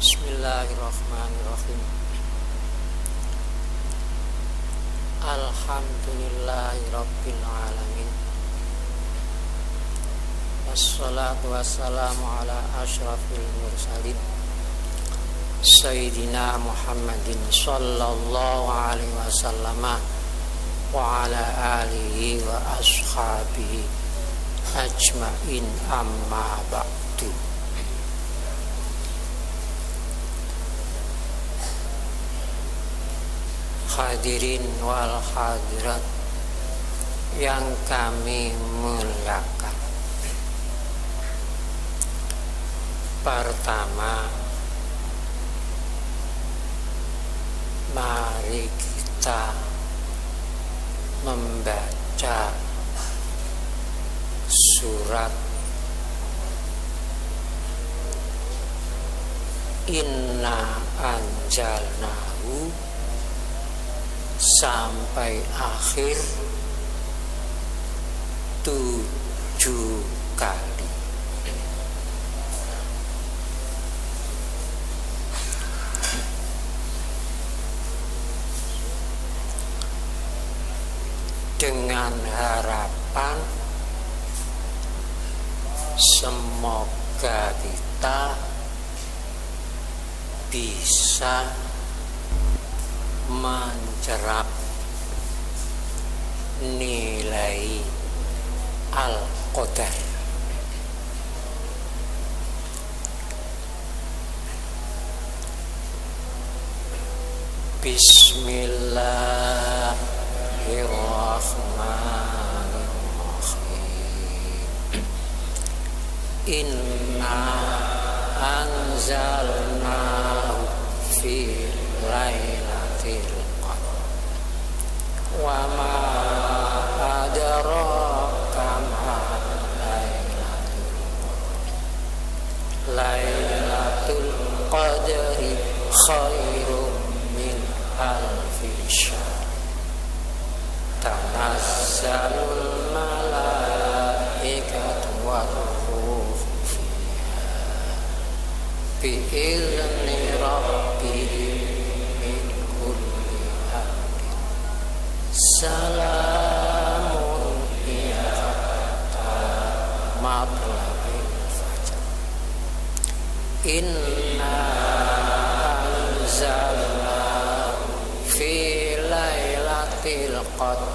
Bismillahirrahmanirrahim. Alhamdulillahirabbil alamin. Wassalatu wassalamu ala asyrafil mursalin Sayyidina Muhammadin sallallahu alaihi wasallam wa ala alihi wa ashabihi ajma'in, amma ba'du. Hadirin wal hadirat yang kami muliakan, pertama, mari kita membaca surat Inna anjalnahu sampai akhir 7 kali. Dengan harapan semoga kita bisa mencerap nilai Al-Qadar. Bismillahirrahmanirrahim. Inna anzalnahu fi lailatul qadar wa ma adraka ma lailatul qadri khairum min alfi syahr tanazzalul malaikatu war ruh fiha bi'izni rabbihim min kulli amrin salamun hiya hatta matlabil fajr. Inna anzalnahu fi lailatul qadr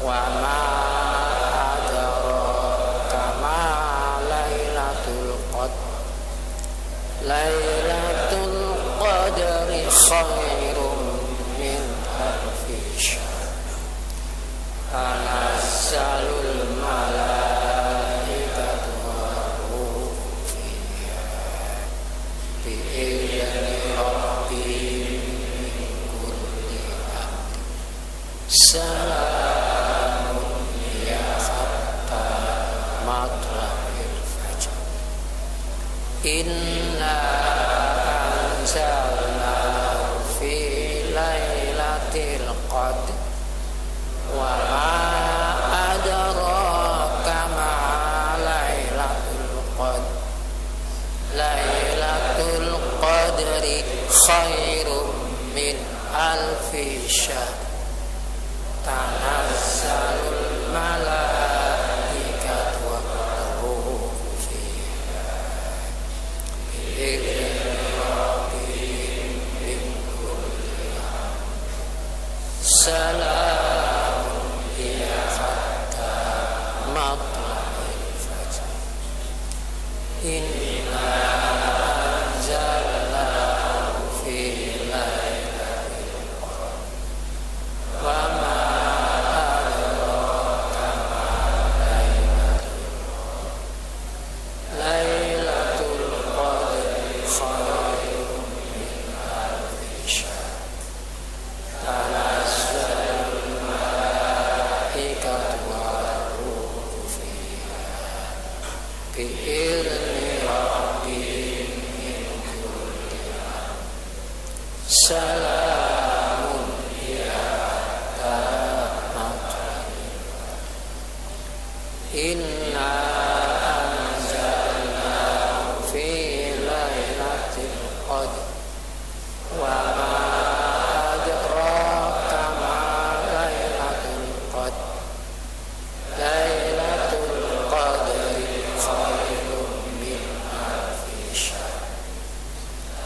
wa ma adraka ma lailatul qadr lailatul qadri khairum min alfi syahr tanazzalul malaikatu war-ruh fiha bi'izni rabbihim min kulli amrin salamun hiya hatta matlabil fajr. Inna anzalnahu fi lailatul qadr wa ma adraka ma lailatul qadr lailatul qadri khairum min alfi syahr tanazzalul malaikatu war-ruh fiha bi'izni rabbihim min kulli amrin salamun hiya hatta matlabil fajr. Inna anzalnahu fi lailatul qadr wa ma adraka ma lailatul qadri khairum min alfi syahr tanazzalul malaikatu war-ruh fiha bi'izni rabbihim min kulli amrin salamun hiya hatta matlabil fajr. Inna anzalnahu fi lailatul qadr wa ma adraka ma lailatul qadr lailatul qadri khairun min alfi syahr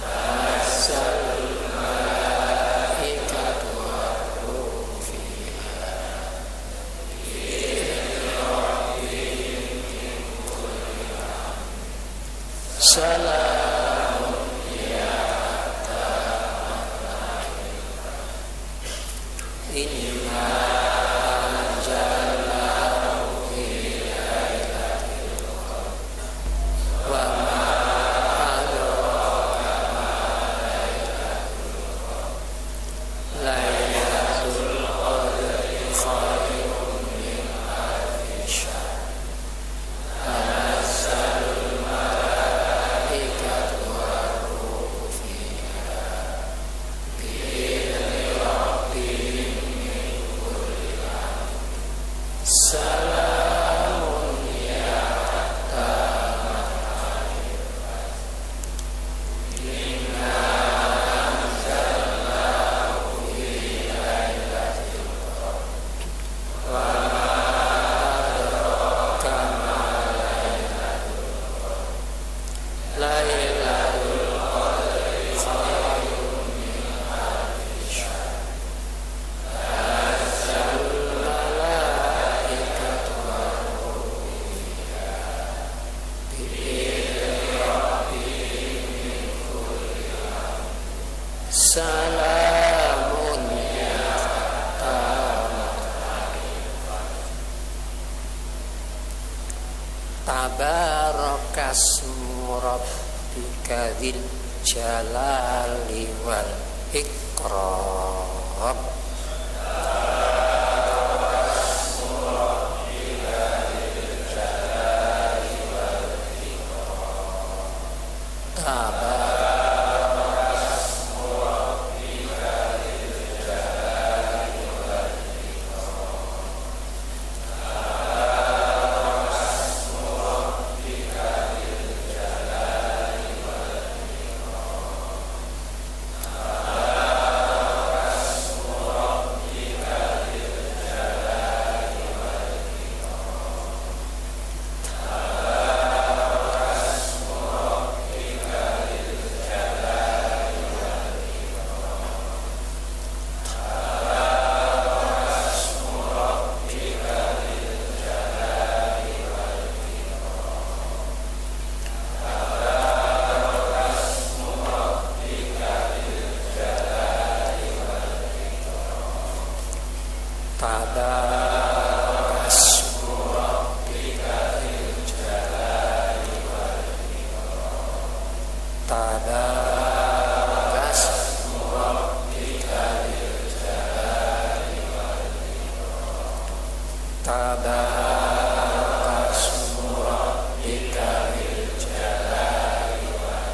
tanazzalul malaikatu war-ruhu fiha bi'izni rabbihim min kulli amr salamun hiya hatta matla'il fajr inna anzalnahu fi lailatul qadr wa ma adraka ma lailatul qadr lailatul qadri khairun min alfi syahr tanazzalul malaikatu war-ruhu fiha bi'izni rabbihim min kulli amr salamun hiya hatta matla'il fajr inna anzalnahu fi lailatul qadr wa ma adraka ma lailatul qadr lailatul qadri khairun min alfi syahr tanazzalul malaikatu war-ruhu fiha bi'izni rabbihim min kulli amr salamun hiya hatta matla'il fajr tabarakasmu rabbika dzil jalali wal ikram tabarakasmu rabbika dzil jalali wal ikram tabarakasmu rabbika dzil jalali wal ikram tabarakasmu rabbika dzil jalali wal ikram tabarakasmu rabbika dzil jalali wal ikram tabarakasmu rabbika dzil jalali wal ikram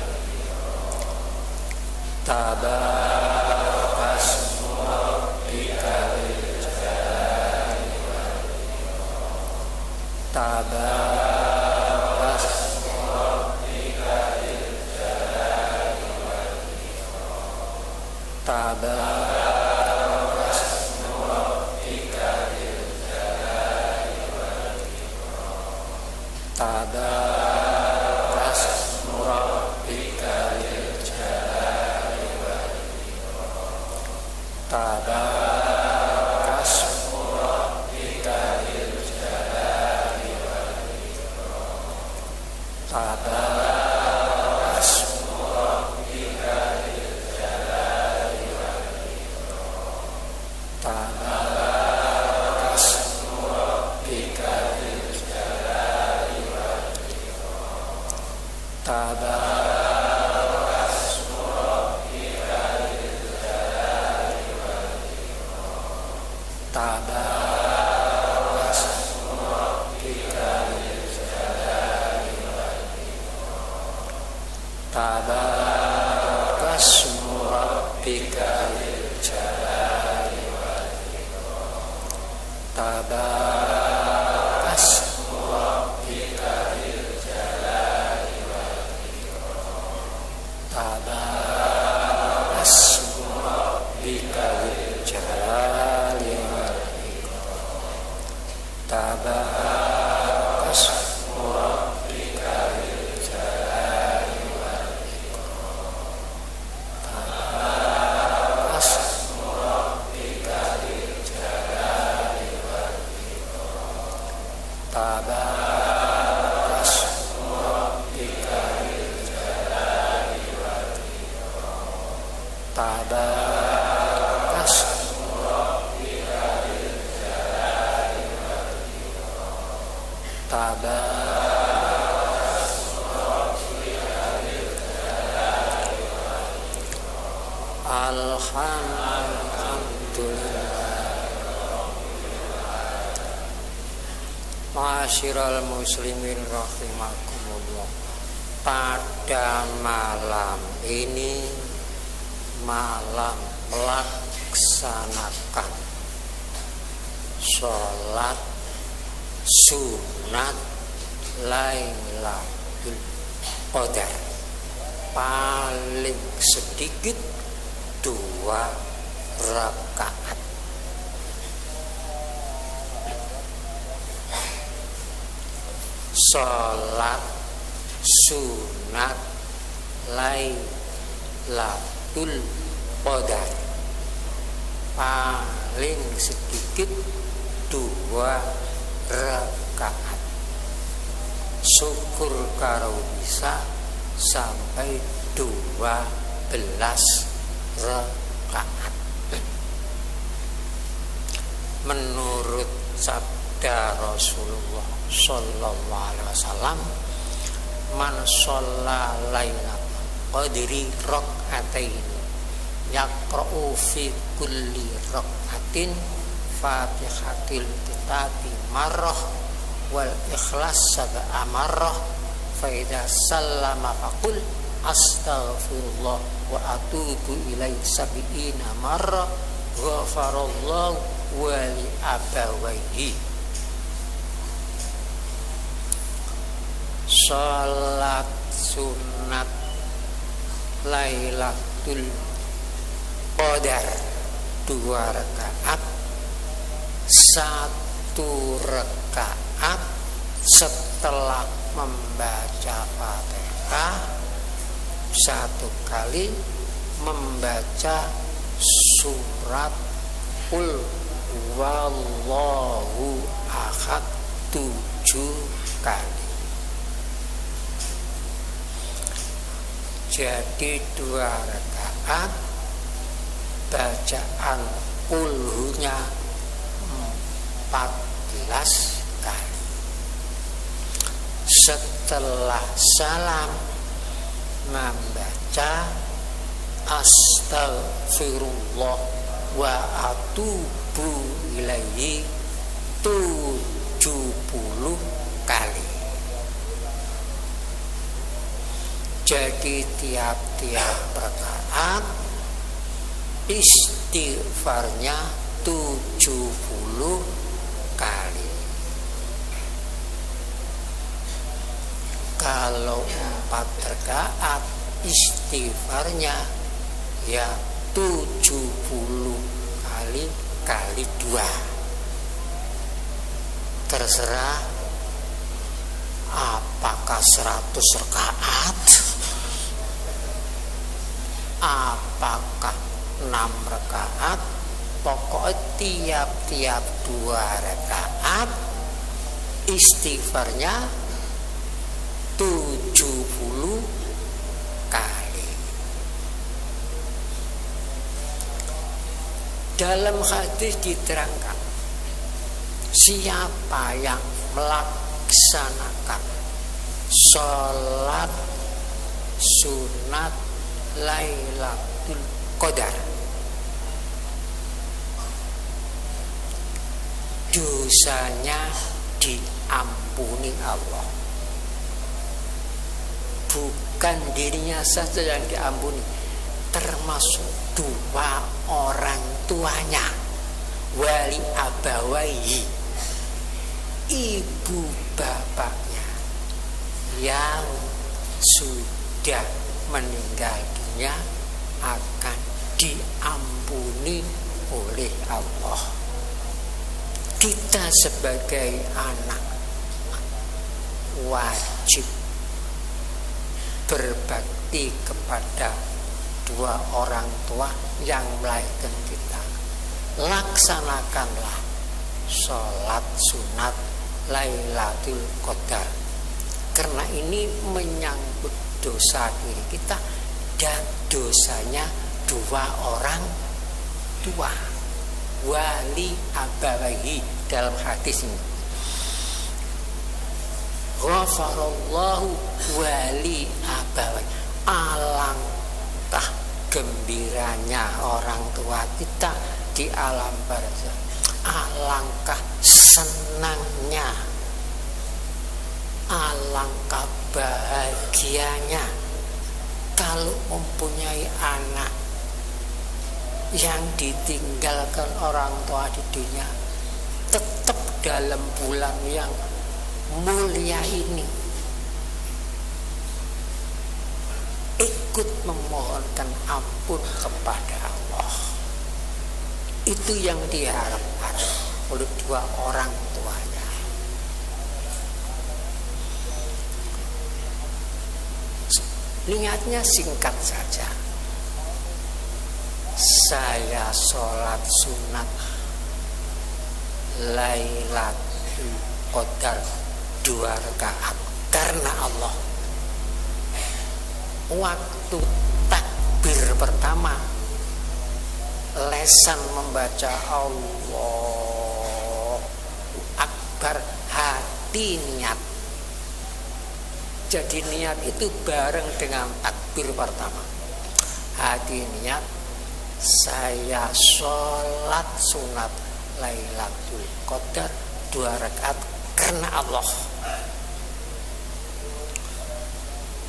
tabarakasmu rabbika dzil jalali wal ikram tabarakasmu rabbika dzil jalali wal ikram tabarakasmu rabbika dzil jalali wal ikram tabarakasmu rabbika dzil jalali wal ikram tabarakasmu rabbika dzil jalali wal ikram tabarakasmu rabbika dzil jalali wal ikram tabarakasmu rabbika dzil jalali wal ikram tabarakasmu rabbika dzil jalali wal ikram tabarakasmu rabbika dzil jalali wal ikram tabakas alhamdulillah. Ma'asyiral muslimin rahimakumullah. Pada malam ini, malam melaksanakan sholat sunat Lailatul Qadar, paling sedikit 2 rakaat. Sholat sunat Lailatul Qadar, paling sedikit 2 rakaat. Syukur karo bisa sampai 12 rakaat. Menurut sabda Rasulullah sallallahu alaihi wasallam, man shalla lailatul qadri rak'atain yaqra'u fi kulli rak'atin fatihatil kitabi marrah wal ikhlas sab'a marrah fa idza sallama faqul astaghfirullah wa atubu ilaihi sab'ina marrah ghafarallahu wa li abawaihi. Salat sunat Lailatul Qadar 2 rakaat, 1 rakaat setelah membaca Fatihah, 1 kali membaca surat Qul Huwallahu Ahad 7 kali. Jadi 2 rakaat, bacaan Qulhunya 14 kali. Setelah salam membaca astaghfirullah wa atubu ilaihi 70 kali. Jadi tiap-tiap rakaat istighfarnya 70 kali. Kalau 4 rakaat istighfarnya ya 70 kali kali 2. Terserah apakah 100 rakaat, apakah 6 rakaat, pokoknya tiap-tiap 2 rakaat istighfarnya 70 kali. Dalam hadis diterangkan, siapa yang melaksanakan sholat sunat Lailatul Qadar, dosanya diampuni Allah. Bukan dirinya saja yang diampuni, termasuk 2 orang tuanya, wali abawaihi, ibu bapaknya yang sudah meninggal dunia akan diampuni oleh Allah. Kita sebagai anak wajib berbakti kepada 2 orang tua yang melahirkan kita. Laksanakanlah sholat sunat Lailatul Qadar, karena ini menyangkut dosa diri kita dan dosanya kedua orang tua. Wali abawaihi dalam hadis ini. Ghafarallahu wali abawaihi. Alangkah gembiranya orang tua kita di alam barzakh. Alangkah senangnya, alangkah bahagianya kalau mempunyai anak yang ditinggalkan orang tua di dunia, tetap dalam bulan yang mulia ini ikut memohonkan ampun kepada Allah. Itu yang diharapkan oleh dua orang tuanya. Niatnya singkat saja. Saya sholat sunat Lailatul Qadar 2 rakaat karena Allah. Waktu takbir pertama, lesan membaca Allahu Akbar, hati niat. Jadi niat itu bareng dengan takbir pertama. Hati niat, saya sholat sunat Lailatul Qadar 2 rakaat karena Allah.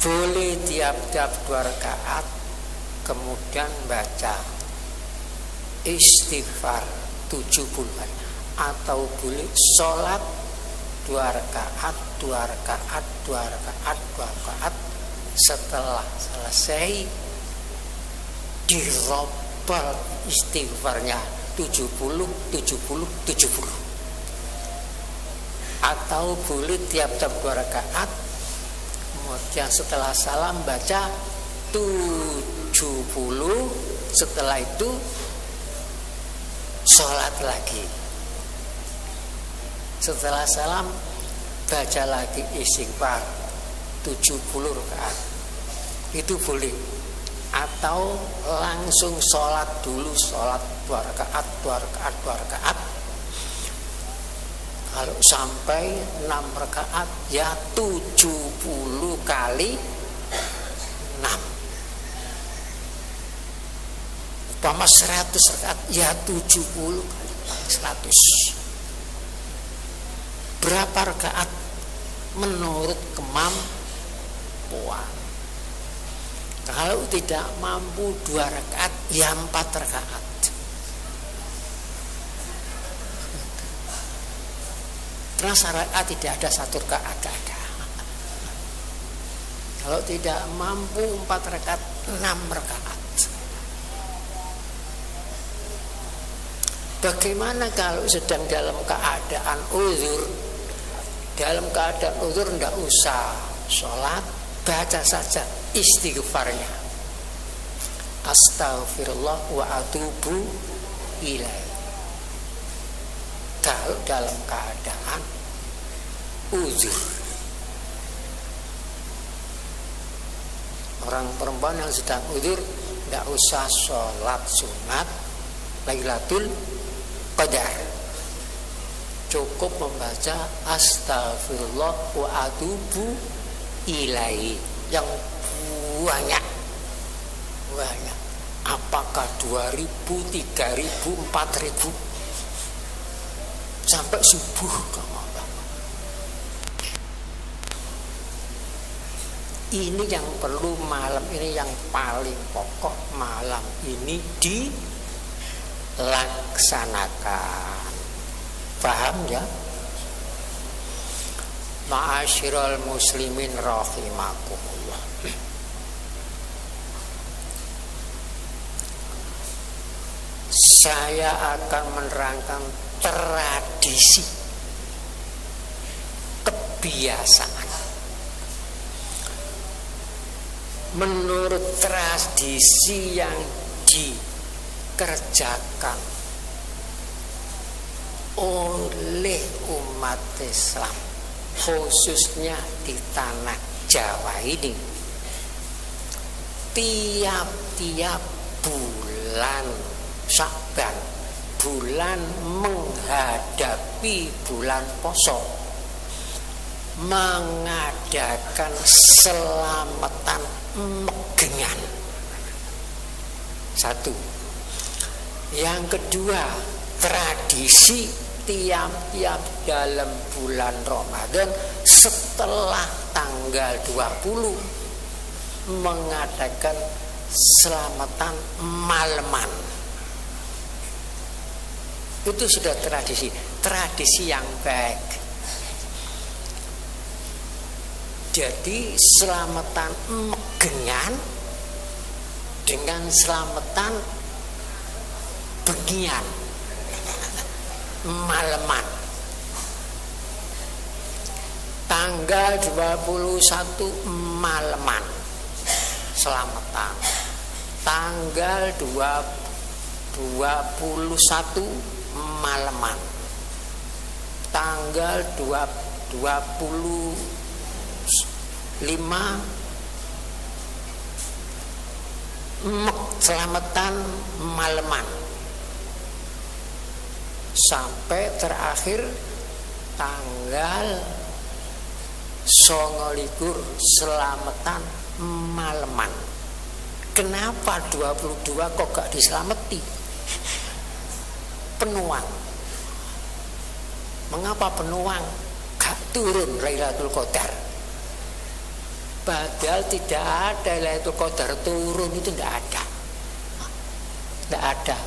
Boleh tiap-tiap 2 rakaat kemudian baca istighfar 70 kali, atau boleh sholat 2 rakaat, 2 rakaat, 2 rakaat, 2 rakaat. Setelah selesai dirobal istighfarnya 70, 70, 70. Atau boleh tiap-tiap 2 rakaat kemudian setelah salam baca 70, setelah itu sholat lagi, setelah salam baca lagi istighfar 70 rakaat. Itu boleh. Atau langsung sholat dulu, sholat 2 rakaat, 2 rakaat, 2 rakaat. Kalau sampai 6 rakaat ya 70 kali 6. Umpama 100 rakaat ya 70 kali 100. Berapa rakaat menurut kemampuan. Kalau tidak mampu 2 rakaat ya 4 rakaat. Karena rakaat tidak ada 1 rakaat, ada. Kalau tidak mampu 4 rakaat, 6 rakaat. Bagaimana kalau sedang dalam keadaan uzur? Dalam keadaan uzur tidak usah sholat, baca saja istighfarnya. Astaghfirullah wa atubu ilaih. Kalau dalam keadaan uzur, orang perempuan yang sedang uzur tidak usah sholat sunat Lailatul Qadar, cukup membaca astaghfirullah wa atubu ilaihi yang banyak. Apakah 2000, 3000, 4000 sampai subuh? Ini yang perlu malam ini, yang paling pokok malam ini dilaksanakan. Paham ya? Ma'asyiral muslimin rahimakumullah. Saya akan menerangkan tradisi, kebiasaan. Menurut tradisi yang dikerjakan oleh umat Islam, khususnya di tanah Jawa ini, tiap-tiap bulan Sya'ban, bulan menghadapi bulan poso, mengadakan selamatan megengan. Satu. Yang kedua, tradisi tiap-tiap dalam bulan Ramadan setelah tanggal 20 mengadakan selamatan malaman. Itu sudah tradisi yang baik. Jadi selamatan megengan dengan selamatan begian malaman. Tanggal 21 malaman selamatan. Tanggal 21 malaman. Tanggal 25 selamatan malaman. Sampai terakhir tanggal 29 selamatan malaman. Kenapa 22 kok gak diselamati? Penuang. Mengapa penuang gak turun Lailatul Qadar? Padahal tidak ada Lailatul Qadar turun, itu tidak ada. Tidak ada.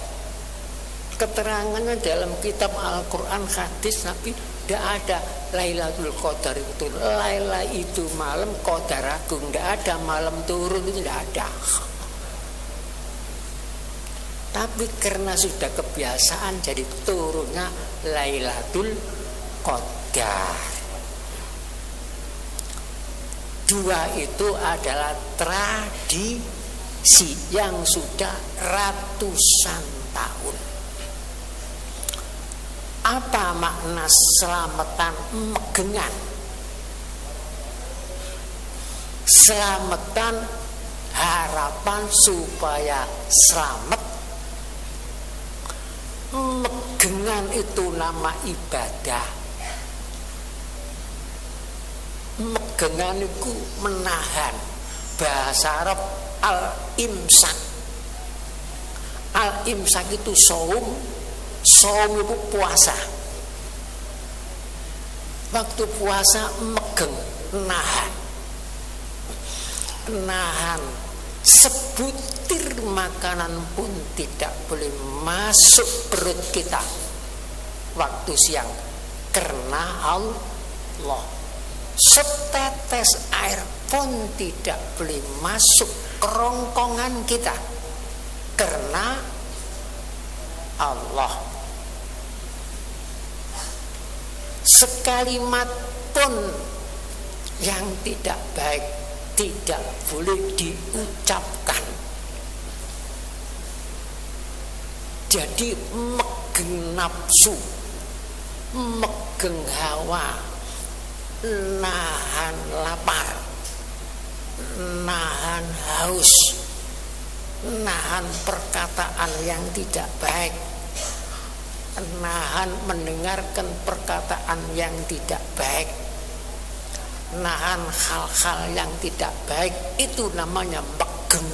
Keterangannya dalam kitab Al-Quran, hadis Nabi, tidak ada Lailatul Qadar itu. Laila itu malam, Qadar agung. Tidak ada malam turun, itu tidak ada. Tapi karena sudah kebiasaan, jadi turunnya Lailatul Qadar. Dua itu adalah tradisi yang sudah ratusan tahun. Apa makna selamatan megengan? Selamatan harapan supaya selamat. Megengan itu nama ibadah. Megengan itu menahan. Bahasa Arab al-imsak. Al-imsak itu saum. Saum itu puasa. Waktu puasa megeng, nahan. Nahan. Sebutir makanan pun tidak boleh masuk perut kita waktu siang karena Allah. Setetes air pun tidak boleh masuk kerongkongan kita karena Allah. Sekalimat pun yang tidak baik tidak boleh diucapkan. Jadi megeng nafsu, megeng hawa, nahan lapar, nahan haus, nahan perkataan yang tidak baik, nahan mendengarkan perkataan yang tidak baik, nahan hal-hal yang tidak baik, itu namanya megeng.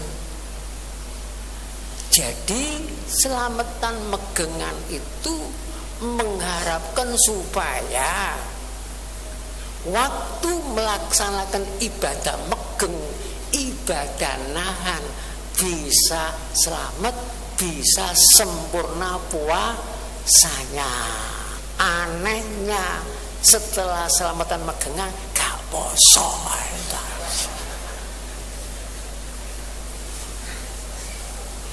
Jadi selamatan megengan itu mengharapkan supaya waktu melaksanakan ibadah megeng, ibadah nahan, bisa selamat, bisa sempurna puasanya. Anehnya setelah selamatan megengan gak poso.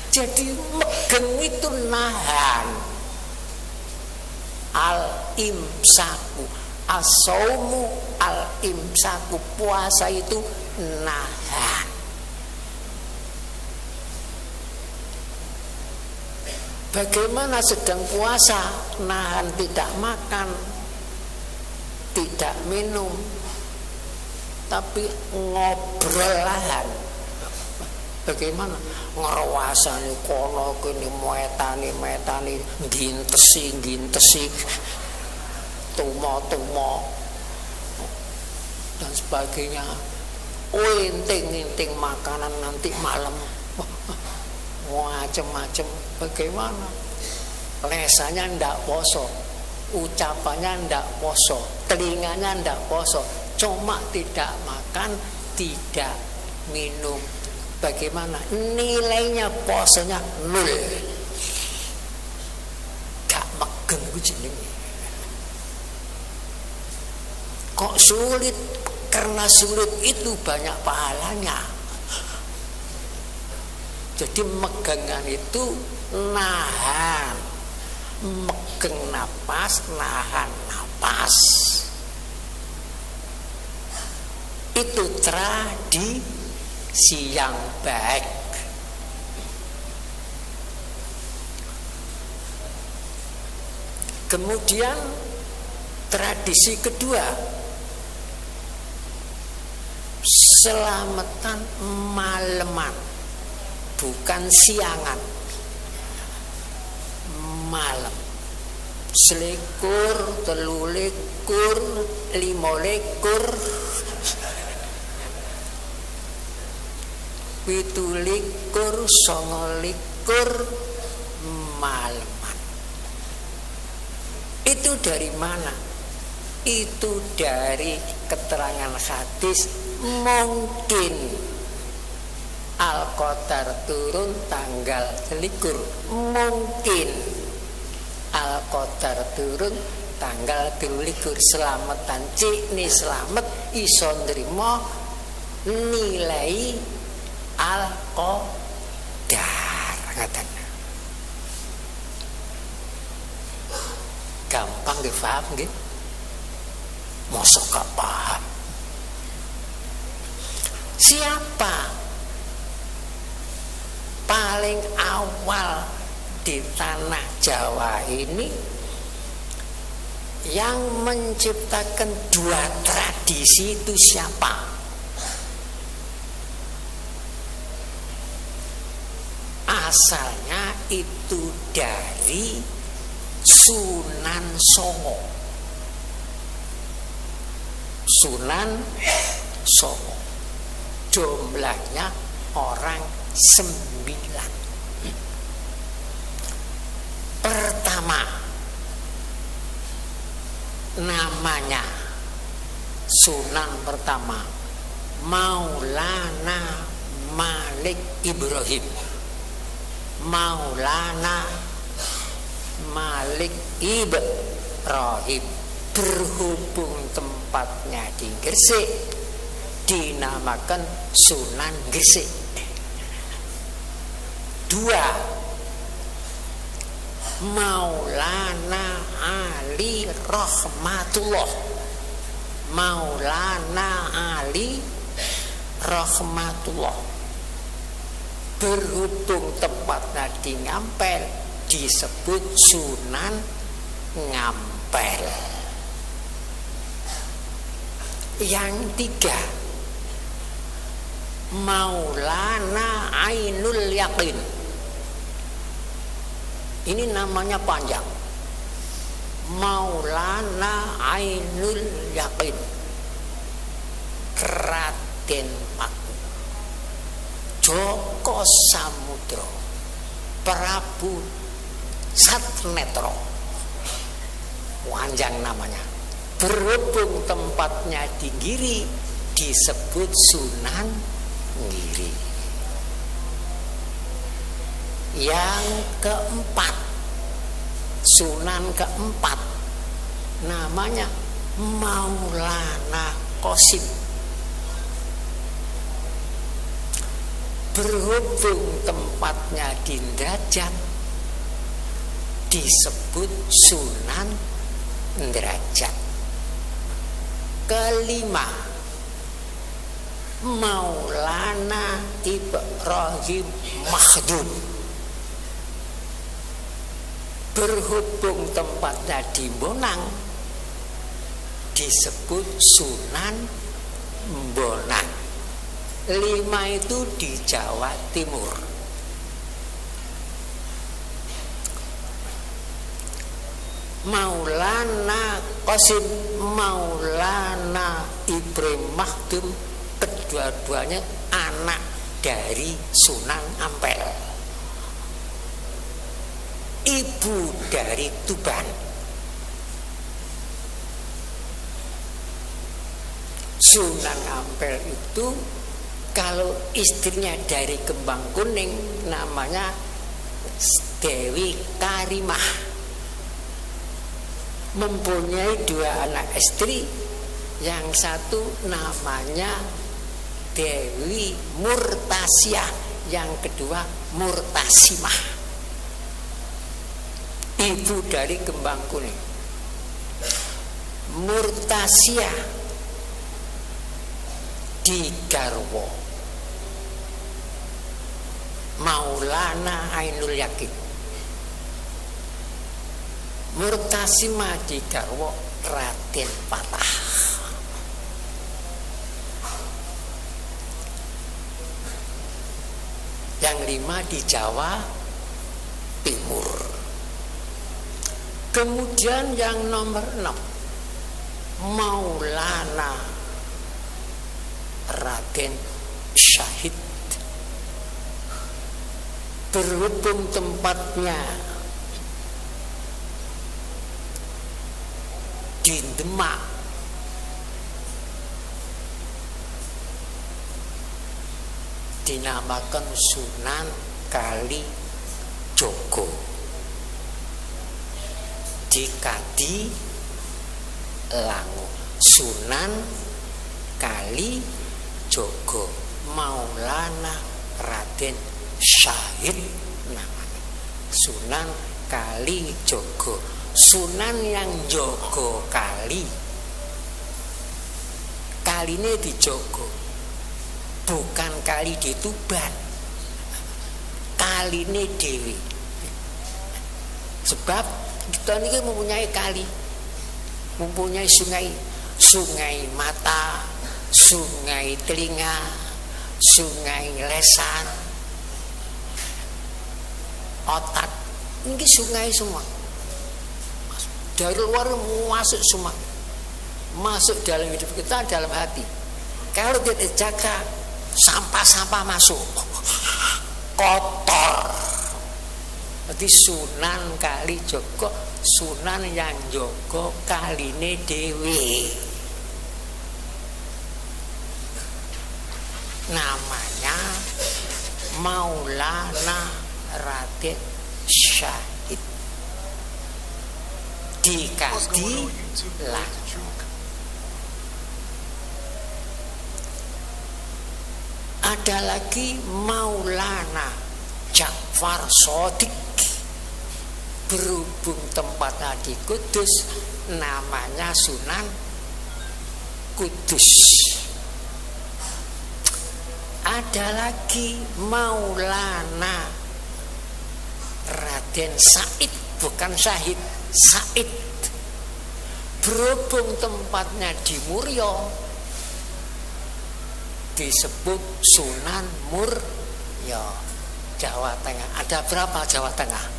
Jadi megeng itu nahan. Al-imsaku, as-saumu al-imsaku, puasa itu nahan. Bagaimana sedang puasa, nahan tidak makan, tidak minum, tapi ngobrol lahan. Bagaimana ngerawasani kono kene metani gintesi tumo dan sebagainya. Inting makanan nanti malam macam-macam. Bagaimana lesanya ndak poso, ucapannya ndak poso, telinganya ndak poso, cuma tidak makan tidak minum. Bagaimana nilainya posonya 0. Gak megeng jenenge. Kok sulit? Karena sulit itu banyak pahalanya. Jadi megangan itu nahan, megeng napas, nahan napas. Itu tradisi yang baik. Kemudian tradisi kedua, selamatan maleman, bukan siangan. Malam. 21, 23, 25, 27, 29 maleman. Itu dari mana? Itu dari keterangan hadis. Mungkin Al-Qadar turun tanggal 21. Mungkin Al-Qadar turun tanggal 21. Selamatan cikni selamat iso nrimo nilai Al-Qadar. Ngaten. Gampang nggih paham nggih? Mosok gak paham. Siapa paling awal di tanah Jawa ini yang menciptakan dua tradisi itu siapa? Asalnya itu dari Sunan Songo. Sunan Songo. Jumlahnya orang 9. Pertama, namanya Sunan pertama Maulana Malik Ibrahim. Maulana Malik Ibrahim. Berhubung tempatnya di Gresik, dinamakan Sunan Gresik. 2, Maulana Ali Rahmatullah. Maulana Ali Rahmatullah. Berhubung tempatnya di Ngampel, disebut Sunan Ngampel. Yang 3, Maulana Ainul Yakin. Ini namanya panjang. Maulana Ainul Yakin. Raden Paku Joko Samudro Prabu Satnetro. Panjang namanya. Berhubung tempatnya di Giri, disebut Sunan Giri. Yang keempat, Sunan keempat, namanya Maulana Qasim. Berhubung tempatnya di Ndrajat, disebut Sunan Ndrajat. Kelima, Maulana Ibrahim Makhdum. Berhubung tempatnya di Bonang, disebut Sunan Bonang. 5 itu di Jawa Timur. Maulana Qasim, Maulana Ibrahim Makhdum, kedua-duanya anak dari Sunan Ampel, ibu dari Tuban. Sunan Ampel itu kalau istrinya dari Kembang Kuning namanya Dewi Karimah. Mempunyai 2 anak istri, yang satu namanya Dewi Murtasiah, yang kedua Murtasimah, ibu dari Kembang Kuning. Murtasiah digarwa Maulana Ainul Yakin, Murtasimah digarwa Raden Patah. Yang 5 di Jawa Timur. Kemudian yang nomor 6 Maulana Raden Syahid. Berhubung tempatnya di Demak, dinamakan Sunan Kalijogo. Di Kadi Langu, Sunan Kalijogo, Maulana Raden Syahid namanya. Sunan Kalijogo, Sunan yang jogo kali. Kaline dijogo, bukan kali di Tuban, kaline dewi. Sebab kita ini mempunyai kali, mempunyai sungai, sungai mata, sungai telinga, sungai lesan, otak. Ini sungai semua. Dari luar masuk semua, masuk dalam hidup kita, dalam hati. Kalau kita jaga, sampah-sampah masuk, kotor. Jadi Sunan Kalijogo, Sunan yang jogo kaline dewi. Namanya Maulana Raden Syahid. Di Kadi Langu. Ada lagi Maulana Ja'far Shadiq. Berhubung tempatnya di Kudus, namanya Sunan Kudus. Ada lagi Maulana Raden Said, bukan Syahid, Said. Berhubung tempatnya di Muryo, disebut Sunan Muryo, Jawa Tengah. Ada berapa Jawa Tengah?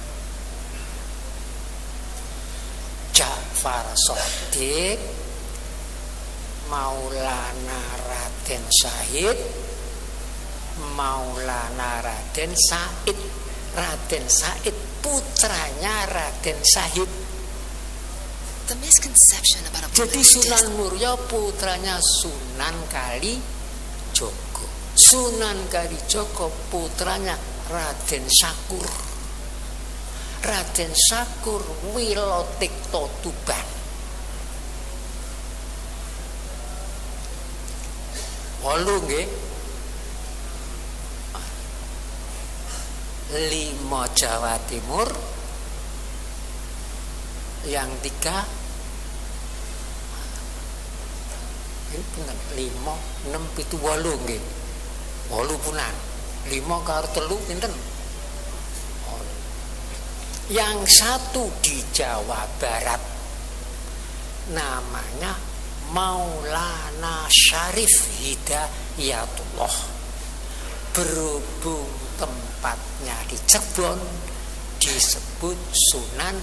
Ja'far Shadiq, Maulana Raden Syahid, Maulana Raden Said. Raden Said putranya Raden Syahid. Jadi Sunan Muryo putranya Sunan Kalijogo. Sunan Kalijogo putranya Raden Sakur. Raden Sakur Wilotikto Tuban. Wolu nggih. 5 Jawa Timur, yang 3 ini bener 5, 6, 7, 8 nggih. 8 punan. 5 karo 3 pinten? Yang 1 di Jawa Barat namanya Maulana Syarif Hidayatullah. berhubung tempatnya di Cirebon disebut Sunan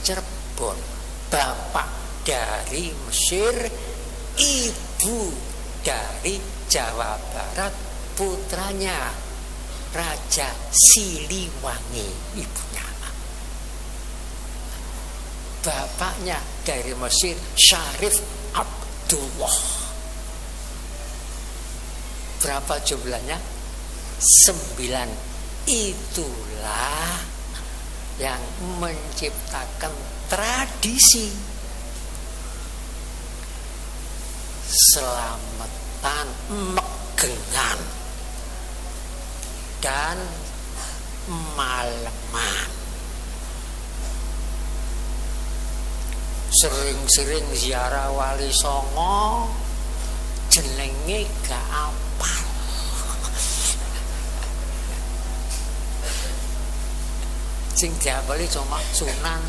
Cirebon. Bapak dari Mesir, ibu dari Jawa Barat, putranya Raja Siliwangi ibunya. Bapaknya dari Mesir Syarif Abdullah. Berapa jumlahnya? 9. Itulah yang menciptakan tradisi selamatan megengan dan maleman. Sering-sering ziarah Wali Songo, jenenge gak apal. Sing diapali cuma Sunan,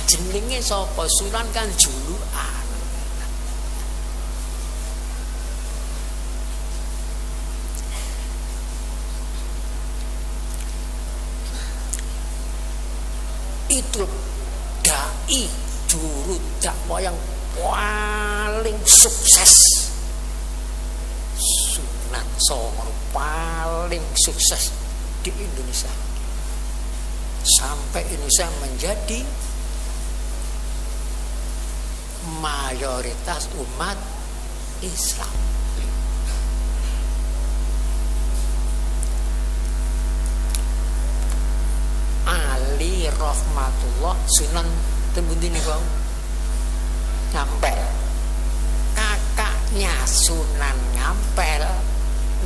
jenenge sapa? Sunan kan julukan. Itu dai juru dakwah yang paling sukses. Sunan Songo paling sukses di Indonesia. Sampai Indonesia menjadi mayoritas umat Islam. Ali rahmatullah Sunan Tembundi nih bang, Ngampel. Kakaknya Sunan Ngampel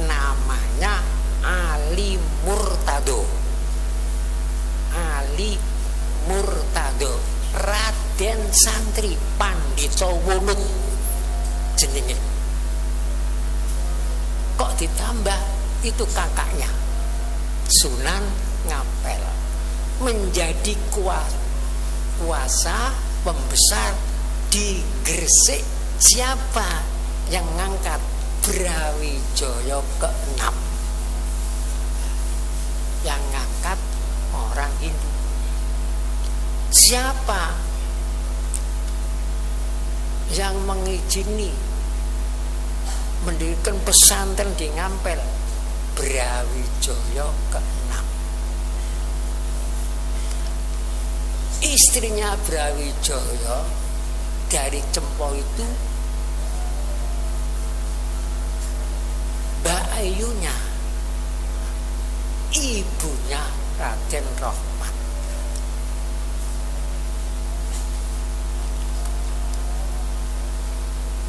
namanya Ali Murtado. Ali Murtado, Raden Santri Pandhita Wunut jenenge. Kok ditambah itu kakaknya Sunan Ngampel menjadi kuasa pembesar di Gresik. Siapa yang ngangkat? Brawijaya ke-6 yang ngangkat orang Hindu. Siapa yang mengizini mendirikan pesantren di Ngampel? Brawijaya ke-6. Istrinya Brawijaya dari Cempo itu Mbak Ayunya, ibunya Raden Rahmat.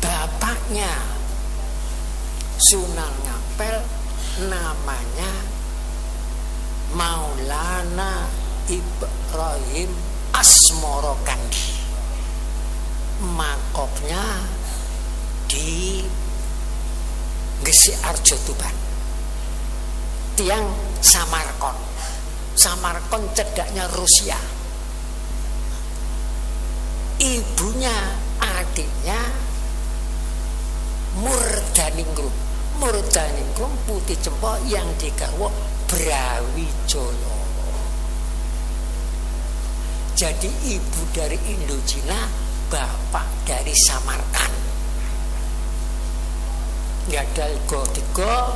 Bapaknya Sunan Ngampel namanya Maulana Ibrahim Asmoro Kandi. Makopnya di Gresik Arjo Tuban. Tiang Samarkon. Samarkon cedaknya Rusia. Ibunya adiknya Murdaningrum. Murdaningrum putih Cempo yang digarwa Brawijaya. Jadi ibu dari Indocina, bapak dari Samarkand. Gadal tiga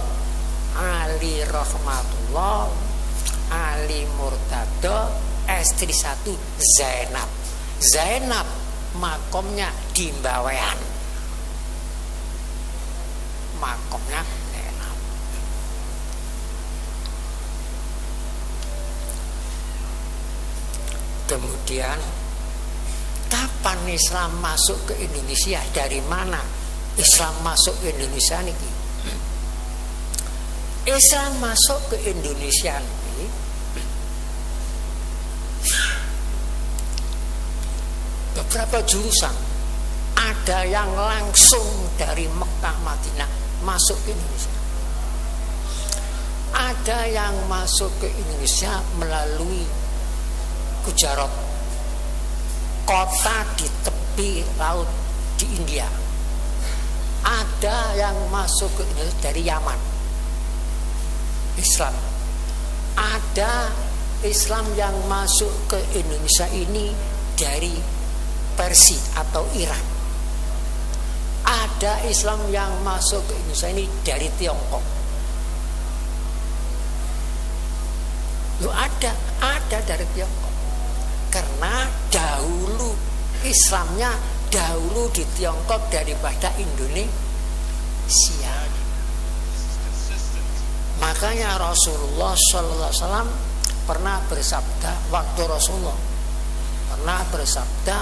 Ali Rahmatullah, Ali Murtado, istri 1 Zainab. Zainab makomnya di Mbawean. Makomnya Zainab. Kemudian kapan Islam masuk ke Indonesia? Dari mana Islam masuk ke Indonesia niki? Islam masuk ke Indonesia niki beberapa jurusan. Ada yang langsung dari Mekah Madinah masuk ke Indonesia. Ada yang masuk ke Indonesia melalui Gujarat, kota di tepi laut di India. Ada yang masuk ke Indonesia dari Yaman. Islam. Ada Islam yang masuk ke Indonesia ini dari Persia atau Iran. Ada Islam yang masuk ke Indonesia ini dari Tiongkok. Loh, ada dari Tiongkok. Karena dahulu Islamnya dahulu di Tiongkok daripada Indonesia. Makanya Rasulullah Sallallahu Alaihi Wasallam pernah bersabda, waktu Rasulullah pernah bersabda,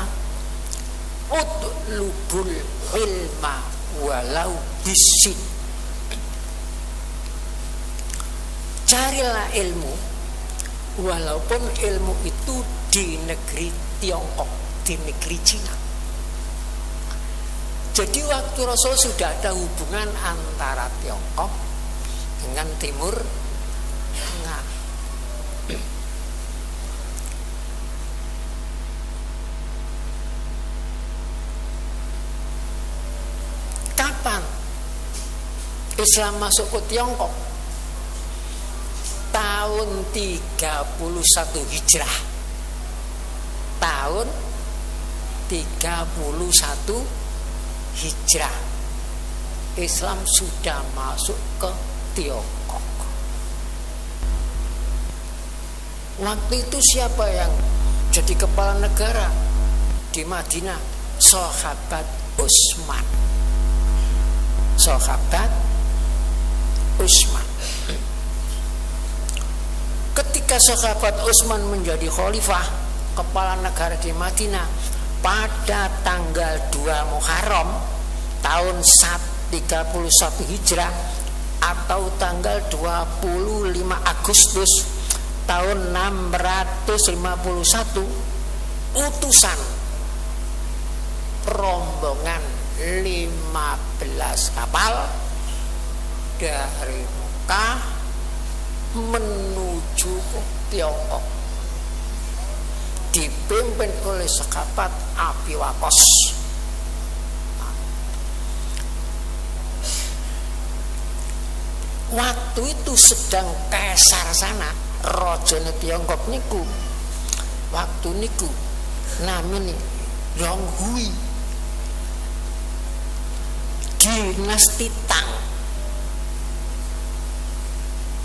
utlubul ilma walau bisin. Carilah ilmu walaupun ilmu itu di negeri Tiongkok, di negeri Cina. Jadi waktu Rasul sudah ada hubungan antara Tiongkok dengan Timur Tengah. Kapan Islam masuk ke Tiongkok? Tahun 31 Hijrah. Tahun 31 Hijrah. Islam sudah masuk ke Tiongkok. Waktu itu siapa yang jadi kepala negara di Madinah? Sahabat Utsman. Sahabat Utsman. Ketika sahabat Utsman menjadi khalifah, kepala negara di Madinah, pada tanggal 2 Muharram tahun 31 Hijrah atau tanggal 25 Agustus tahun 651, utusan rombongan 15 kapal dari Mekah menuju ke Tiongkok, dipimpin oleh sahabat Abi Waqqas. Waktu itu sedang kaisar sana, rajane Tiongkok niku, waktu niku namanya Yong Hui, dinasti Tang,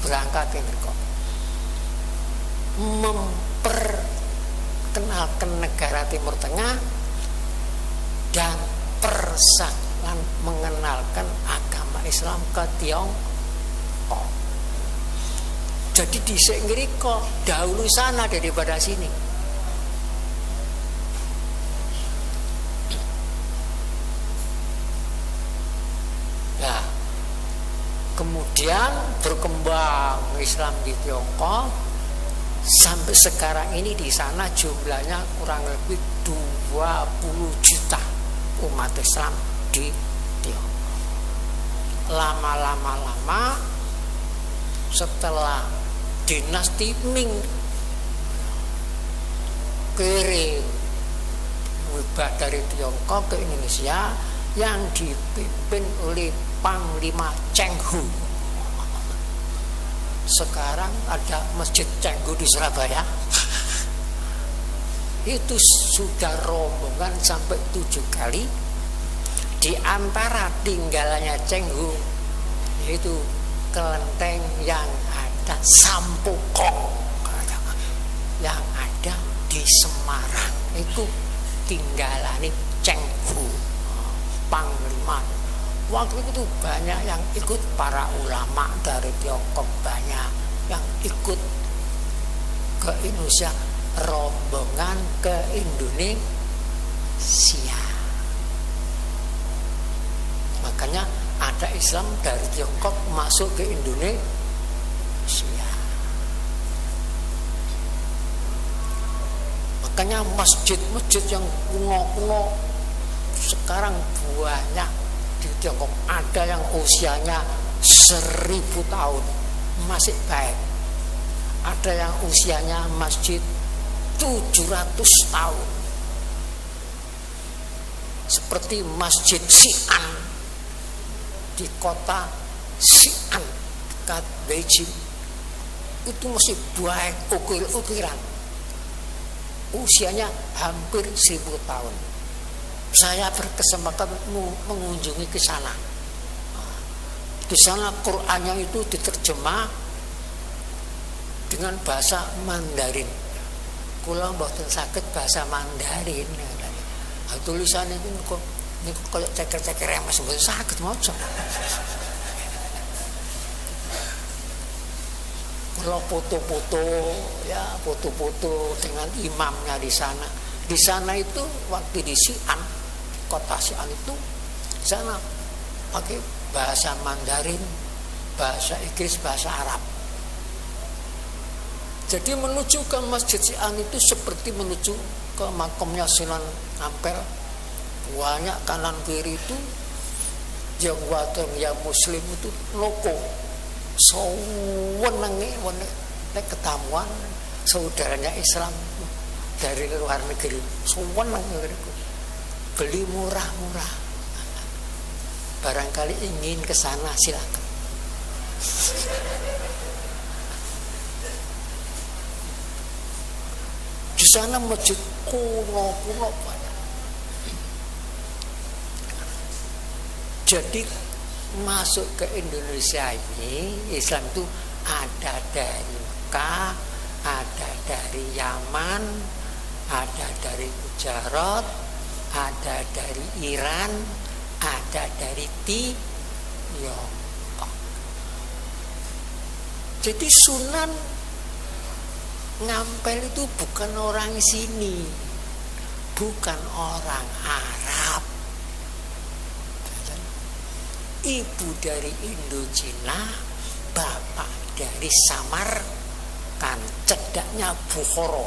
berangkat ke Tiongkok memperkenalkan negara Timur Tengah dan mengenalkan agama Islam ke Tiongkok. Jadi dhisik ngriko dahulu sana daripada sini. Nah, kemudian berkembang Islam di Tiongkok sampai sekarang ini di sana jumlahnya kurang lebih 20 juta umat Islam di Tiongkok. Lama setelah dinasti Ming kirim wibah dari Tiongkok ke Indonesia yang dipimpin oleh Panglima Cheng Hu. Sekarang ada Masjid Cheng Hu di Surabaya. Itu sudah rombongan sampai 7 kali. Di antara tinggalannya Cheng Hu yaitu kelenteng yang ada Sampokong yang ada di Semarang, itu tinggalan Cheng Hu, Panglima. Waktu itu banyak yang ikut, para ulama dari Tiongkok banyak yang ikut ke Indonesia, rombongan ke Indonesia. Makanya ada Islam dari Tiongkok masuk ke Indonesia. Makanya masjid-masjid yang kuno-kuno sekarang banyak di Tiongkok. Ada yang usianya 1000 tahun masih baik. Ada yang usianya masjid 700 tahun. Seperti Masjid Xi'an di kota Xi'an dekat Beijing, itu masih baik ukir-ukiran. Usianya hampir 1000 tahun. Saya berkesempatan mengunjungi ke sana. Di sana Qur'annya itu diterjemah dengan bahasa Mandarin. Kula mboten saged bahasa Mandarin. Tulisannya itu kok kayak ceker-ceker emas mboten saged maca. Kula foto-foto dengan imamnya di sana. Di sana itu waktu di Xi'an, kota Xi'an itu sana pakai bahasa Mandarin, bahasa Inggris, bahasa Arab. Jadi menuju ke Masjid Xi'an itu seperti menuju ke makamnya Sunan Ampel. Banyak kanan kiri itu yang wadon yang Muslim itu loko. Sewenenge nek ketamuan saudaranya Islam dari luar negeri. Seweneng ngriku. Beli murah-murah. Barangkali ingin ke sana silakan. Di sana masjid kuno banyak. Jadi masuk ke Indonesia ini Islam itu ada dari Mekah, ada dari Yaman, ada dari Gujarat, ada dari Iran, ada dari Tiongkok. Jadi Sunan Ngampel itu bukan orang sini, bukan orang Arab. Ibu dari Indochina, bapak dari Samarkand, cedaknya Bukhara,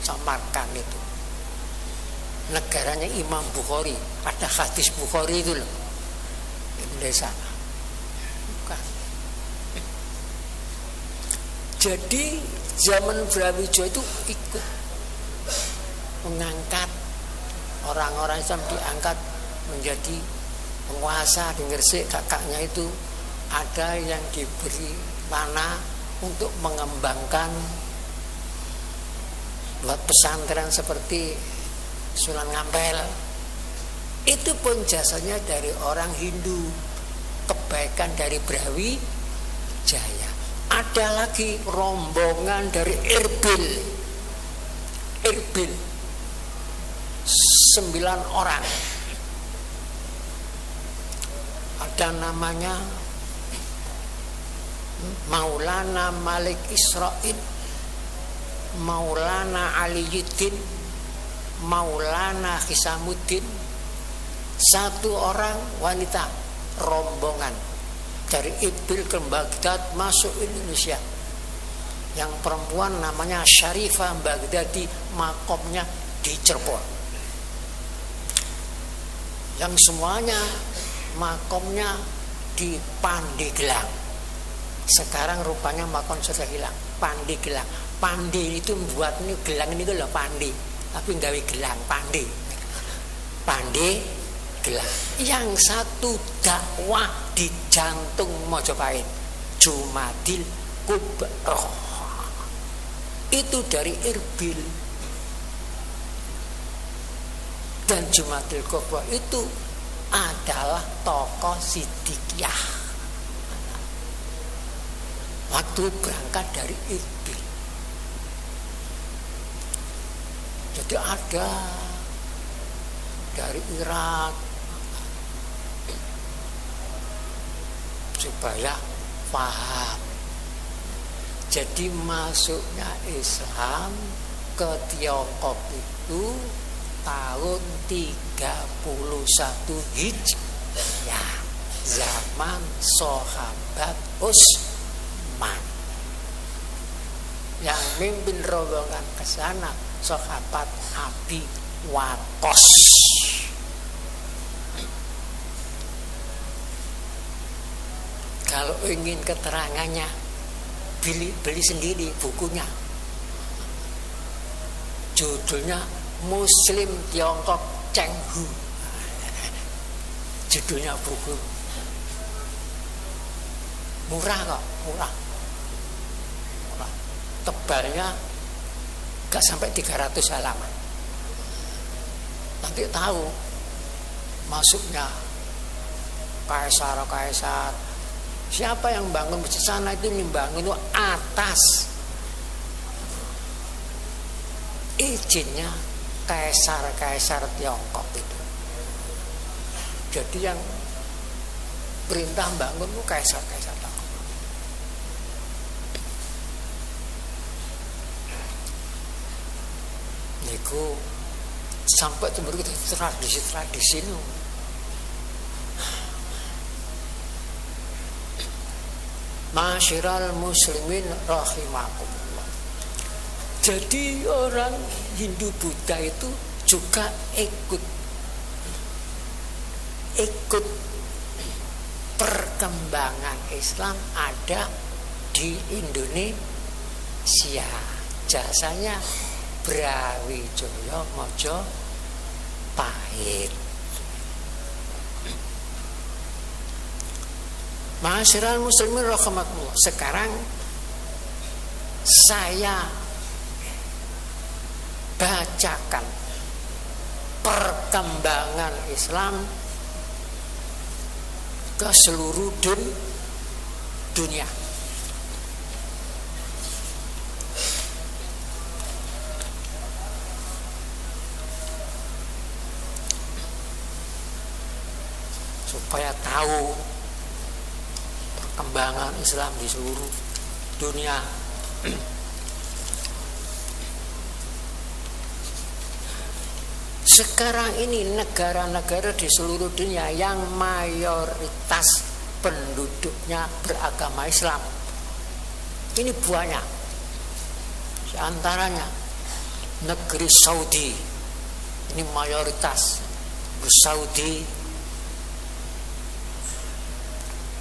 Samarkand itu. Negaranya Imam Bukhari, ada hadis Bukhari itu loh. Di sana. Bukan. Jadi zaman Brawijaya itu ikut mengangkat orang-orang Islam, diangkat menjadi penguasa di Gresik. Kakaknya itu ada yang diberi tanah untuk mengembangkan buat pesantren seperti Sunan Ngampel. Itu pun jasanya dari orang Hindu, kebaikan dari Brawijaya. Ada lagi rombongan dari Erbil 9 orang. Ada namanya Maulana Malik Israil, Maulana Aliyuddin, Maulana Hisamuddin. 1 orang wanita rombongan dari Erbil ke Baghdad masuk Indonesia. Yang perempuan namanya Syarifah Baghdadi, makomnya di Cirebon. Yang semuanya makomnya di Pandeglang. Sekarang rupanya makom sudah hilang. Pandeglang. Pandi itu membuat ini gelang ini loh pandi, tapi gawe gelang pandi. Pandeglang. Yang satu dakwah di jantung Mojopahit, Jumadil Kubroh. Itu dari Erbil. Dan Jumadil Kubroh itu adalah tokoh Siddiqiyah waktu berangkat dari Erbil. Jadi ada dari Irak, supaya paham. Jadi masuknya Islam ke Tiongkok itu tahun 31 Hijriah, zaman sahabat Utsman. Yang mimpin rombongan ke sana sahabat Abi Waqqas. Kalau ingin keterangannya, beli sendiri bukunya. Judulnya Muslim Tiongkok Cheng Hu. Judulnya buku. Murah kok, murah. tebalnya gak sampai 300 halaman. Nanti tahu masuknya kaisar. Siapa yang bangun masjid sana itu membangun itu atas izinnya kaisar Tiongkok itu. Jadi yang perintah bangun itu kaisar Tiongkok. Niku sampai kemudian tradisi itu. Masyiral muslimin rahimakumullah. Jadi orang Hindu Buddha itu juga ikut perkembangan Islam ada di Indonesia. Jasanya Brawijaya Majapahit. Masyiral muslimin rahimakumullah. Sekarang saya bacakan perkembangan Islam ke seluruh dunia. Supaya tahu perkembangan Islam di seluruh dunia. Sekarang ini negara-negara di seluruh dunia yang mayoritas penduduknya beragama Islam, ini banyak. Di antaranya negeri Saudi, ini mayoritas. Saudi,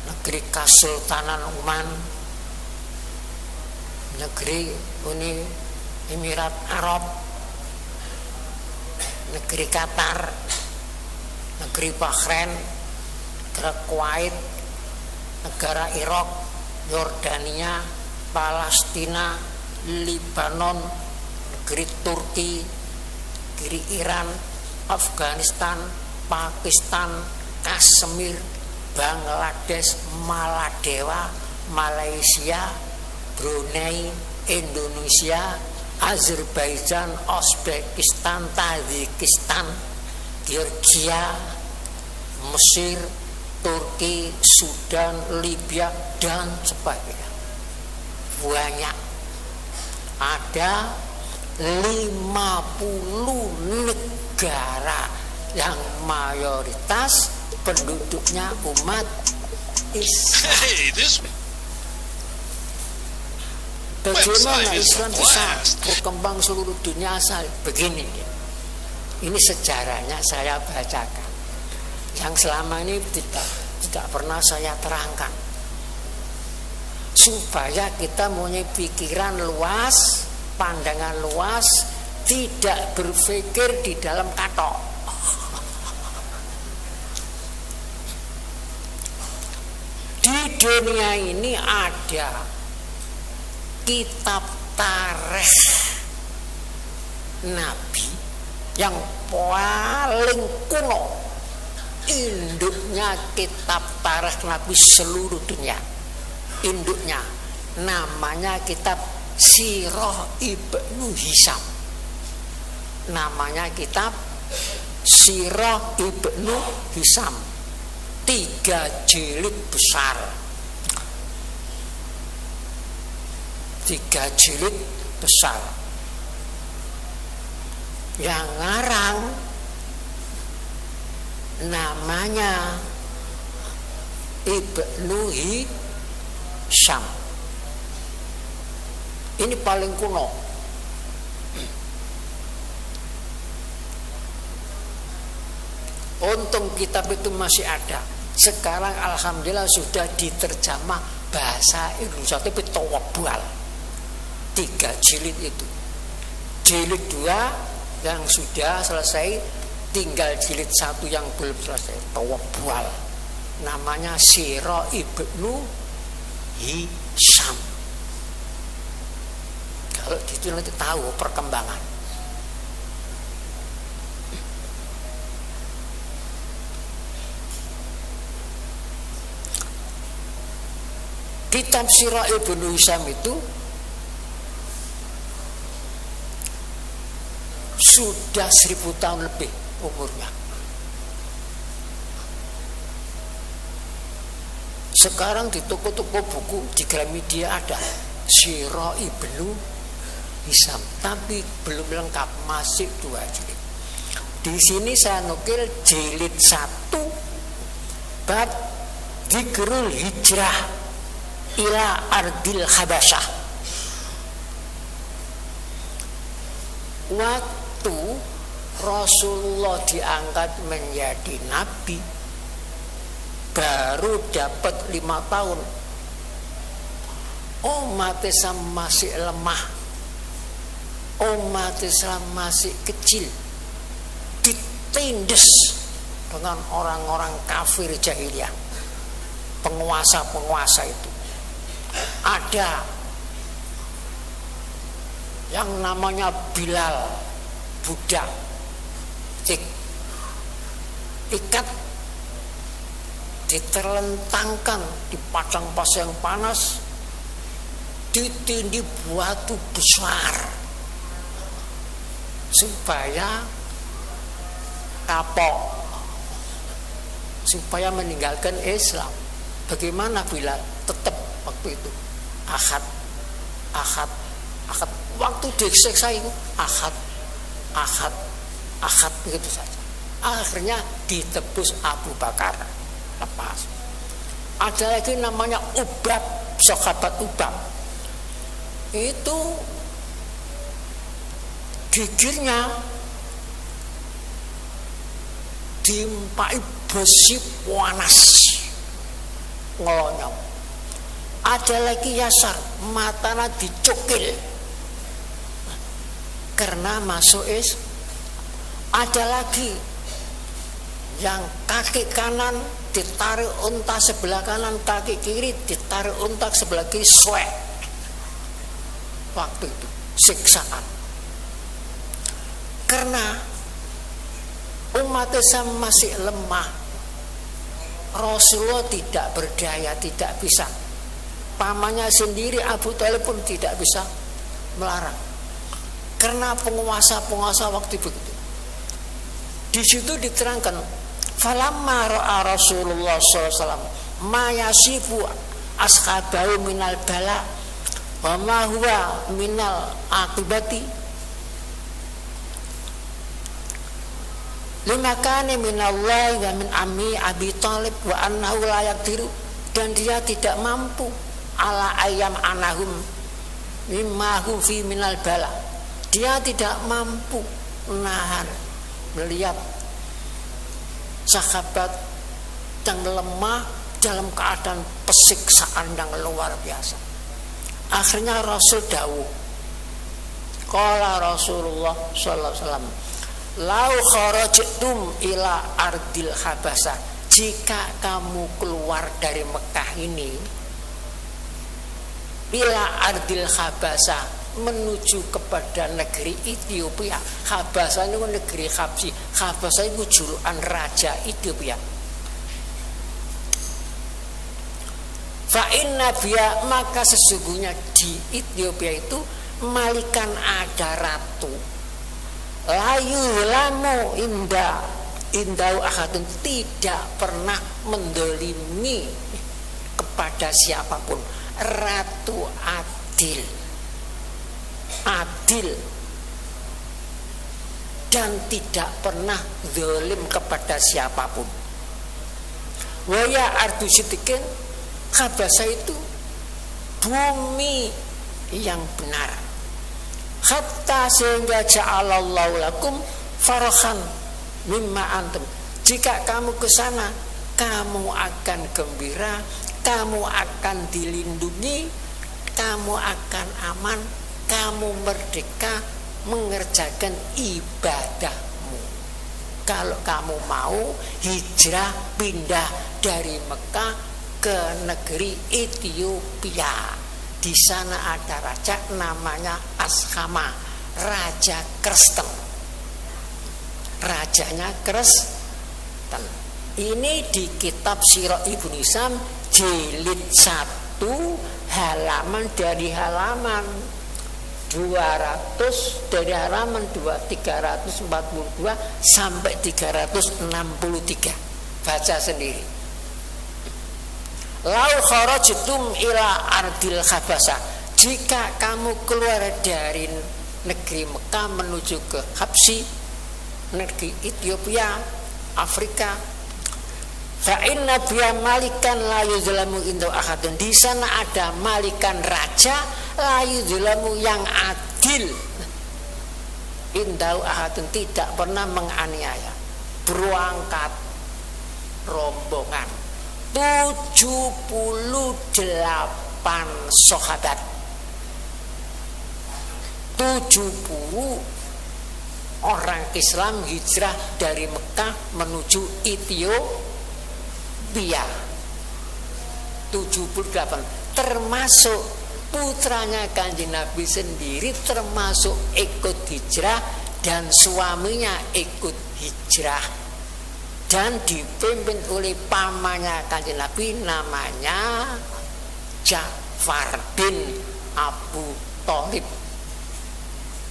negeri Kesultanan Oman, negeri Uni Emirat Arab, negeri Qatar, negeri Bahrain, negara Kuwait, negara Irak, Yordania, Palestina, Lebanon, negeri Turki, negeri Iran, Afghanistan, Pakistan, Kashmir, Bangladesh, Maladewa, Malaysia, Brunei, Indonesia, Azerbaijan, Uzbekistan, Tajikistan, Georgia, Mesir, Turki, Sudan, Libya, dan sebagainya. Banyak. Ada 50 negara yang mayoritas penduduknya umat Islam. Bagaimana Islam bisa berkembang seluruh dunia asal begini? Ini sejarahnya saya bacakan, yang selama ini tidak pernah saya terangkan, supaya kita punya pikiran luas, pandangan luas, tidak berpikir di dalam katok. Di dunia ini ada kitab tarikh Nabi yang paling kuno. Induknya kitab tarikh Nabi seluruh dunia. Induknya namanya kitab Sirah Ibnu Hisham. Namanya kitab Sirah Ibnu Hisham. 3 jilid besar. 3 jilid besar. Yang ngarang namanya Ibnu Hisham. Ini paling kuno. Untung kitab itu masih ada. Sekarang alhamdulillah sudah diterjemah bahasa Indonesia, tapi tawabal. 3 jilid itu. Jilid 2 yang sudah selesai, tinggal jilid 1 yang belum selesai, tawabal. Namanya Sirah Ibnu Hisham. Kalau gitu nanti tahu perkembangan. Kitab Sirah Ibnu Hisham itu sudah 1000 tahun lebih umurnya. Sekarang di toko-toko buku di Gramedia ada Sirah Ibnu Hisham, tapi belum lengkap, masih 2 jilid. Di sini saya nukil jilid 1 bab Dzikrul Hijrah ila Ardil Habasyah. Waktu Rasulullah diangkat menjadi nabi baru dapat 5 tahun. Umat Islam masih lemah, umat Islam masih kecil, ditindas dengan orang-orang kafir jahiliyah, penguasa-penguasa itu. Ada yang namanya Bilal, budak, ikat, diterlentangkan di padang pasir yang panas, ditindih batu besar supaya kapok, supaya meninggalkan Islam. Bagaimana Bilal? Tetap waktu itu ahad. Waktu disiksa itu ahad begitu saja. Akhirnya ditebus Abu Bakar, lepas. Ada lagi namanya Ubab, sahabat Ubab. Itu gigirnya dimpai besi panas, ngelonyong. Ada lagi Yasar, matanya dicukil karena masuk is. Ada lagi yang kaki kanan ditarik unta sebelah kanan, kaki kiri ditarik unta sebelah kiri, swek. Waktu itu siksaan. Karena umat Islam masih lemah, Rasulullah tidak berdaya, tidak bisa. Pamannya sendiri Abu Thalib pun tidak bisa melarang. Karena penguasa-penguasa waktu itu. Di situ diterangkan, falamma ra'a Rasulullah SAW ma yasifu ashabahu minal bala wa ma huwa minal akibati lima kana minallahi wa min ammi Abi Thalib wa annahu la yaqdiru, dan dia tidak mampu ala ayam anahum mimma hum fi minal bala. Dia tidak mampu menahan melihat sahabat yang lemah dalam keadaan pesiksaan yang luar biasa. Akhirnya Rasul dawuh, qala Rasulullah sallallahu alaihi wasallam, lau kharajtum ila ardil habasa, jika kamu keluar dari Mekah ini ila ardil habasa, menuju kepada negeri Ethiopia. Habasa itu negeri Habsi. Habasa itu julukan raja Ethiopia. Fa inna biya, maka sesungguhnya di Ethiopia itu malikan ada ratu. Layu lamu indau ahadun, tidak pernah mendolimi kepada siapapun. Ratu adil dan tidak pernah zalim kepada siapapun. Waya ardu sitikin, Habasa itu bumi yang benar. Hatta sehingga ja'alallahu lakum farahan mimma antum. Jika kamu ke sana, kamu akan gembira, kamu akan dilindungi, kamu akan aman, kamu merdeka mengerjakan ibadahmu. Kalau kamu mau hijrah pindah dari Mekah ke negeri Ethiopia, Di sana ada raja namanya Ashama, Raja Kristen. Rajanya Kristen. Ini di kitab Sirah Ibnu Hisam jilid 1 halaman dari halaman 200 dari halaman 342 sampai 363. Baca sendiri. Lau kharajtum ila ardil khabasa, jika kamu keluar dari negeri Mekah menuju ke Habsi, negeri Ethiopia, Afrika, fa inna biya malikan la yuzlamu inda ahadun, di sana ada malikan raja la yuzlamu yang adil, inda ahadun tidak pernah menganiaya. Berangkat rombongan 78 sahabat, 70 orang Islam hijrah dari Mekah menuju Ethiopia. 78 termasuk putranya Kanjeng Nabi sendiri, termasuk ikut hijrah, dan suaminya ikut hijrah, dan dipimpin oleh pamannya Kanjeng Nabi namanya Ja'far bin Abu Thalib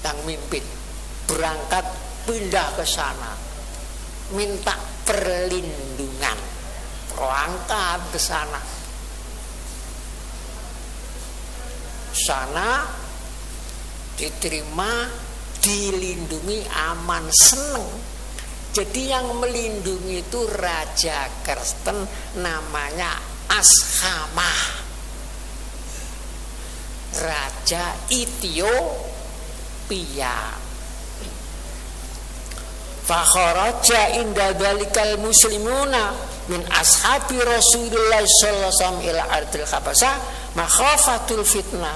yang mimpin. Berangkat pindah ke sana, minta perlindungan, berangkat ke sana. Sana diterima, dilindungi, aman, seneng. Jadi yang melindungi itu Raja Kristen namanya Ashama, Raja Ethiopia. Fakharaja inda dalikal muslimuna min ashabi Rasulullah sallallahu alaihi wasallam ila ardil khabasa makhafatul fitnah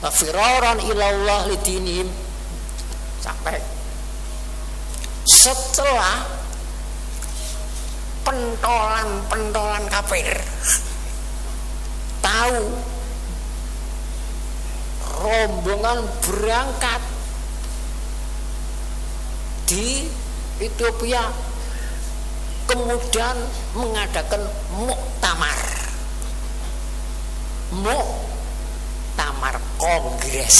wa firaran ila Allah lidinihim. Sampai setelah pentolan kafir tahu rombongan berangkat di Ethiopia, kemudian mengadakan muktamar kongres.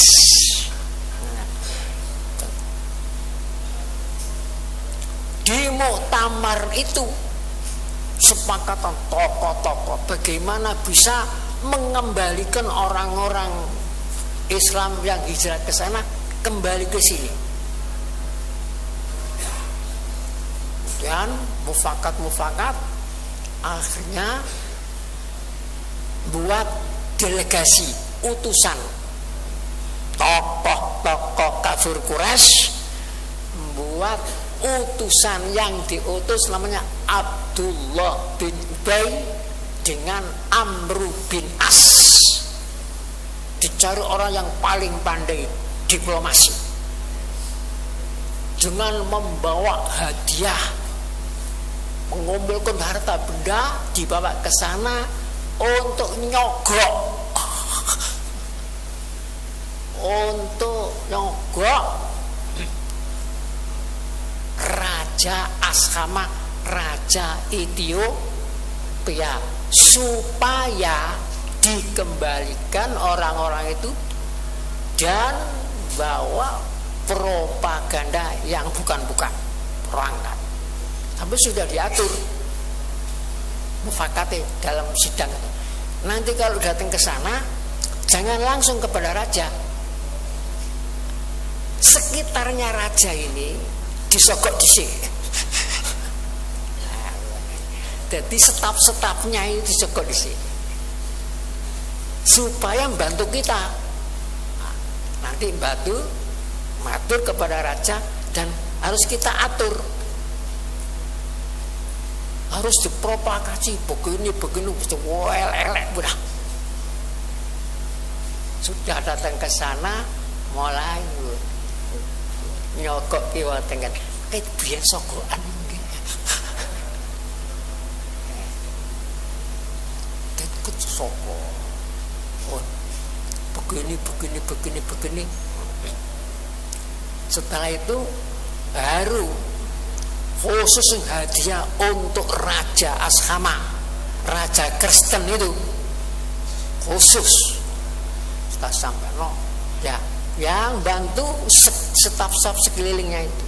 Di muktamar itu sepakatan tokoh-tokoh bagaimana bisa mengembalikan orang-orang Islam yang hijrah ke sana kembali ke sini. Dan mufakat akhirnya buat delegasi utusan tokoh-tokoh kafir Quraisy, buat utusan yang diutus namanya Abdullah bin Ubay dengan Amru bin As. Dicari orang yang paling pandai diplomasi dengan membawa hadiah, mengumpulkan harta benda, dibawa ke sana untuk nyogok Raja Ashama, Raja Ethiopia, supaya dikembalikan orang-orang itu dan bawa propaganda yang bukan-bukan perangkat. Tapi sudah diatur mufakate dalam sidang itu. Nanti kalau datang ke sana jangan langsung kepada raja. Sekitarnya raja ini disogok disik. Jadi staf-stafnya itu disogok disik supaya membantu kita. Nanti matur kepada raja dan harus kita atur, harus dipropagasi begini elek udah. Sudah datang ke sana mulai nyokok kiwa tengen biar sokokan ikut soko begini. Setelah itu baru khusus hadiah untuk Raja Ashama, Raja Kristen itu khusus. Setelah sampai ya, yang bantu staf-staf sekelilingnya itu.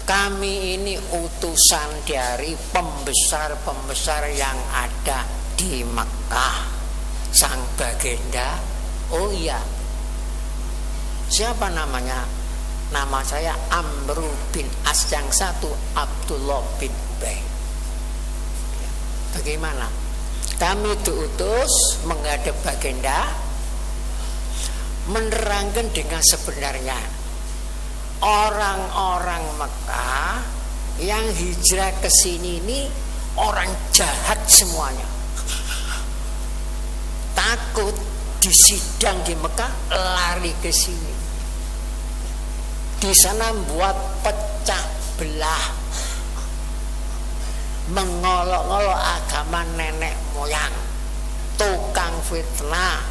Kami ini utusan dari pembesar-pembesar yang ada di Mekah. Sang Bagenda, oh iya, siapa namanya? Nama saya Amru bin As, yang satu Abdullah bin Ubay. Bagaimana? Kami diutus menghadap Bagenda, menerangkan dengan sebenarnya orang-orang Mekah yang hijrah ke sini ini orang jahat semuanya. Takut disidang di Mekah, lari ke sini. Di sana buat pecah belah, mengolok-olok agama nenek moyang, tukang fitnah,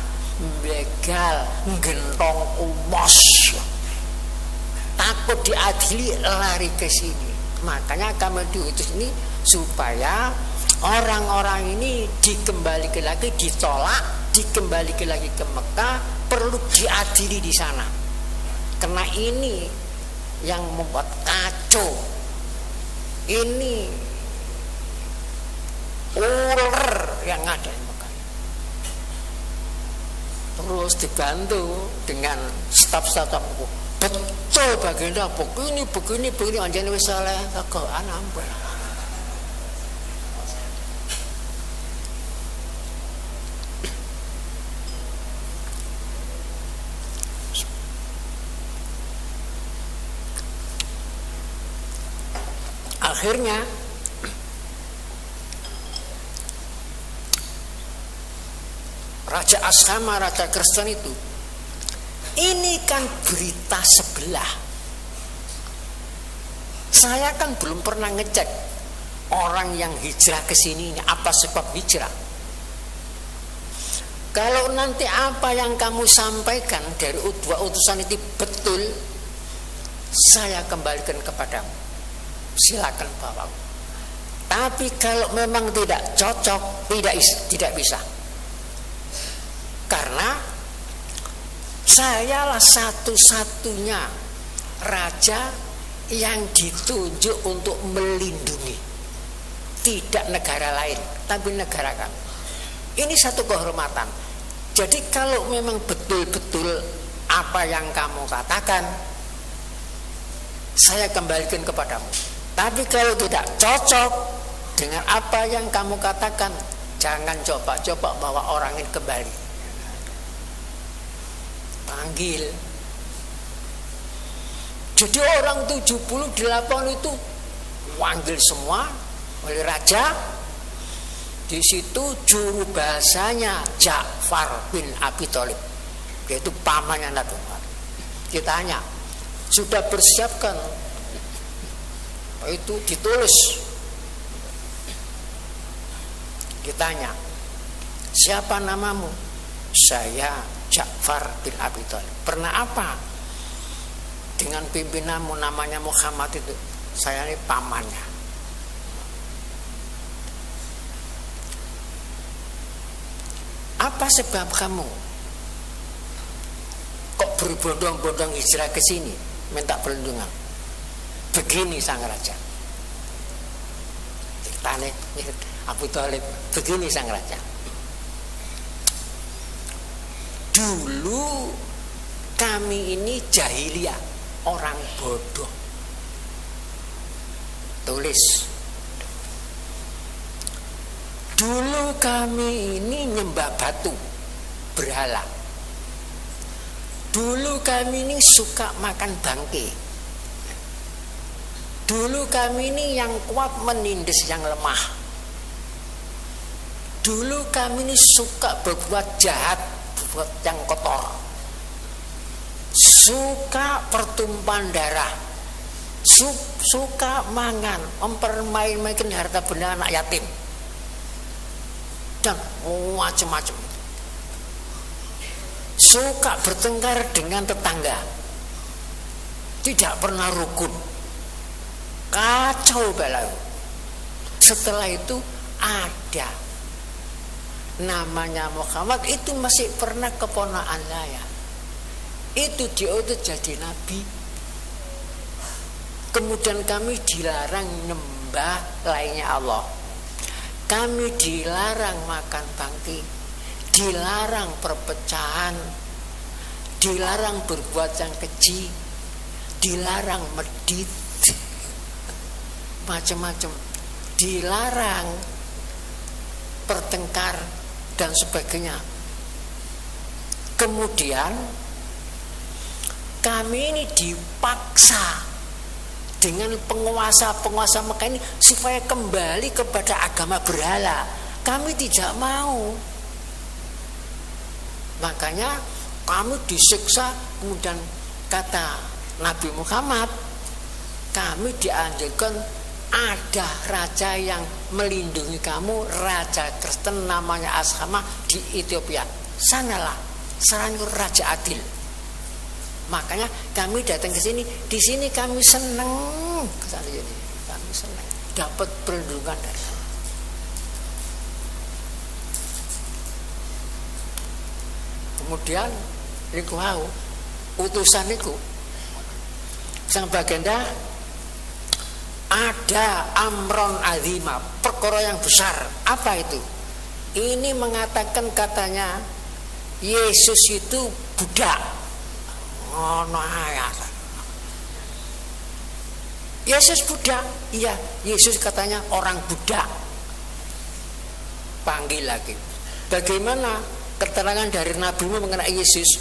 begal, gentong umos. Takut diadili, lari ke sini. Makanya kami diutus ini supaya orang-orang ini dikembalikan lagi, ditolak, dikembalikan lagi ke Mekah, perlu diadili di sana. Karena ini yang membuat kacau. Ini ular yang ada di Mekah. Terus dibantu dengan staf-staf. Betul Bagenda, begini anjane wis saleh kegoan ampun. Akhirnya Raja Ashama, Raja Kristen itu, ini kan berita sebelah. Saya kan belum pernah ngecek orang yang hijrah ke sini apa sebab hijrah. Kalau nanti apa yang kamu sampaikan dari dua utusan itu betul, saya kembalikan kepadamu. Silakan bawa. Tapi kalau memang tidak cocok, tidak bisa. Karena sayalah satu-satunya raja yang ditunjuk untuk melindungi, tidak negara lain, tapi negara kami. Ini satu kehormatan. Jadi kalau memang betul-betul apa yang kamu katakan, saya kembalikan kepadamu. Tapi kalau tidak cocok dengan apa yang kamu katakan, jangan coba-coba bawa orang ini kembali. Panggil. Jadi orang 78 itu panggil semua oleh raja. Di situ juru bahasanya Ja'far bin Abi Thalib, yaitu pamannya Nabi Muhammad. Ditanya, sudah bersiapkan? Itu ditulis. Ditanya, siapa namamu? Saya Ja'far bin Abi Thalib. Pernah apa dengan pimpinanmu namanya Muhammad itu? Saya ini pamannya. Apa sebab kamu kok berbondong-bondong hijrah ke sini minta perlindungan? Begini sang raja. Tanya Abu Thalib, begini sang raja. Dulu kami ini jahiliyah, orang bodoh. Tulis. Dulu kami ini nyembah batu, berhala. Dulu kami ini suka makan bangke. Dulu kami ini yang kuat menindas yang lemah. Dulu kami ini suka berbuat jahat, berbuat yang kotor. Suka pertumpahan darah. Suka mangan, mempermain-mainkan harta benda anak yatim. Dan macam-macam. suka bertengkar dengan tetangga, tidak pernah rukun, kacau balau. Setelah itu ada namanya Muhammad, itu masih pernah keponakan saya, itu diutus jadi nabi. Kemudian kami dilarang nyembah lainnya Allah, kami dilarang makan bangkai, dilarang perpecahan, dilarang berbuat yang keji, dilarang medit, macam-macam, dilarang bertengkar dan sebagainya. Kemudian kami ini dipaksa dengan penguasa-penguasa Mekah ini supaya kembali kepada agama berhala. Kami tidak mau. Makanya kami disiksa. Kemudian kata Nabi Muhammad, kami dianjurkan ada raja yang melindungi kamu, raja Kristen namanya Ashama di Ethiopia. Sanalah, sarana raja adil. Makanya kami datang ke sini. Di sini kami senang. Kami senang dapat perlindungan dari kamu. Kemudian niku wau utusan niku sang bagenda ada amron azima, perkara yang besar. Apa itu? Ini mengatakan katanya Yesus itu budak. Ono ayat. Yesus budak. Iya, Yesus katanya orang budak. Panggil lagi. Bagaimana keterangan dari Nabi mengenai Yesus?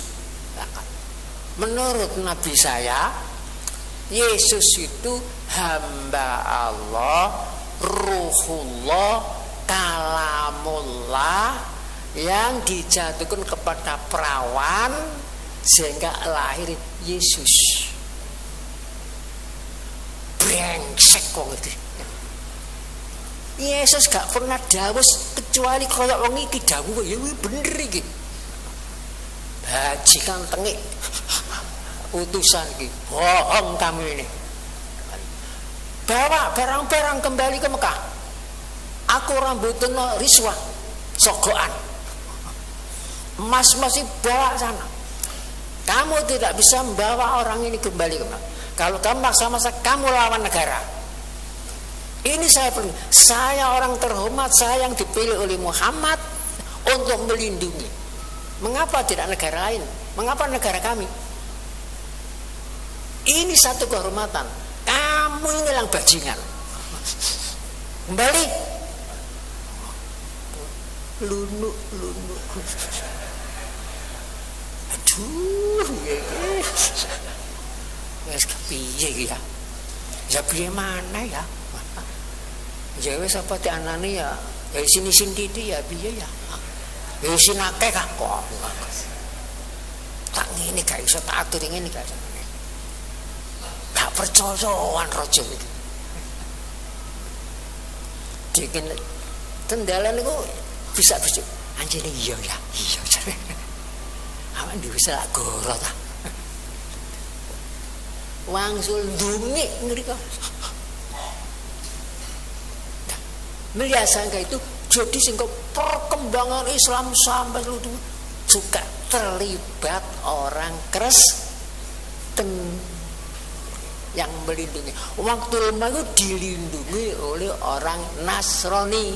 Menurut Nabi saya, Yesus itu hamba Allah, Ruhullah, Kalamullah yang dijatuhkan kepada perawan sehingga lahir Yesus. Brengsek kok itu. Yesus gak pernah dawuh kecuali kaya wong iki dawuh ya bener iki. Bajikan tengik utusan iki. Bohong kamu ini. Bawa barang-barang kembali ke Mekah. Aku rambutnya riswah, sogoan. Emas masih bawa sana. Kamu tidak bisa membawa orang ini kembali ke Mekah. Kalau kamu maksa-maksa, kamu lawan negara. Ini saya orang terhormat, saya yang dipilih oleh Muhammad untuk melindungi. Mengapa tidak negara lain? Mengapa negara kami? Ini satu kehormatan. Kamu ini yang bajingan. Kembali. Lunuk. Aduh, wes piye ya? Ya piye mana ya? Ya wes apa ti anane ya? Ya sini-sini titik ya piye ya? Ya sing akeh kok. Tak ngene gak iso tak atur ngene gak. Gak percayaan raja iki. Diken tendalan niku bisa anjene iya ya. Iya. Awak bisa goro ta. Wangsul dungi ngriko. Melihat sangka itu jadi sehingga perkembangan Islam sampai itu juga terlibat orang Kristen yang melindungi. Waktu lemah itu dilindungi oleh orang Nasrani,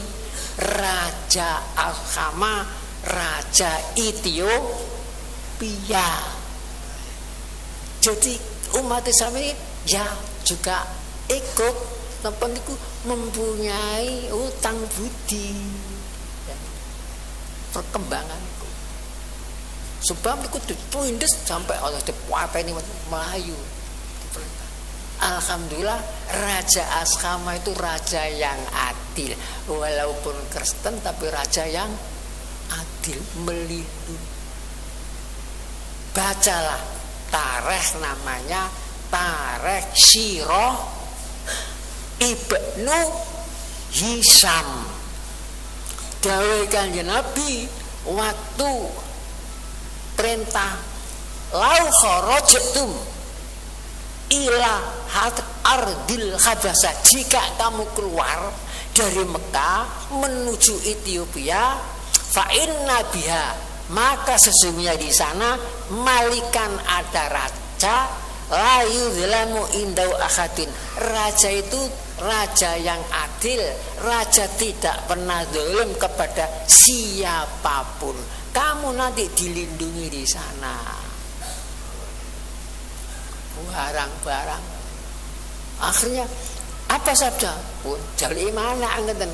Raja Ashama, Raja Ethiopia. Jadi umat Islam ini ya juga ikut napa niku mempunyai utang budi perkembangan itu. Sebab niku ditundes sampai Allah dipateni Melayu. Alhamdulillah Raja Ashama itu raja yang adil, walaupun Kristen tapi raja yang adil, melindungi. Bacalah tarikh, namanya tarikh Sirah Ibnu Hisham. Dawuh Kanjeng Nabi waktu perintah lau kharajtum ila ardil habasa, jika kamu keluar dari Mekah menuju Ethiopia, fa inna biha, maka sesungguhnya di sana malikan ada raja la yuzlamu indau ahadin, raja itu raja yang adil, raja tidak pernah zalim kepada siapapun. Kamu nanti dilindungi di sana. Barang-barang. Akhirnya apa sabda? Pun jali mana angkatan.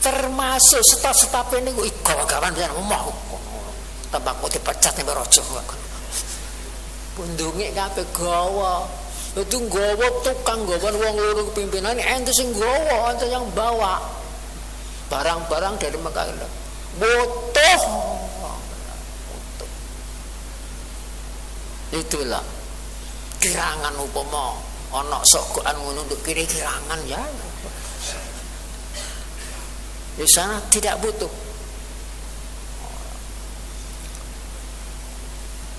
Termasuk staf-staf ini gue gawan-gawan yang mau tambah mau dipecat nih berojo. Pundungi kabeh gawa. Itu gawa tukang gawan wong loro pimpinan ente sing gawa, ente yang bawa barang-barang dari Mekah. Butuh. Itulah kirangan upama ana sokokan ngono nduk kiri kirangan ya. Di sana tidak butuh.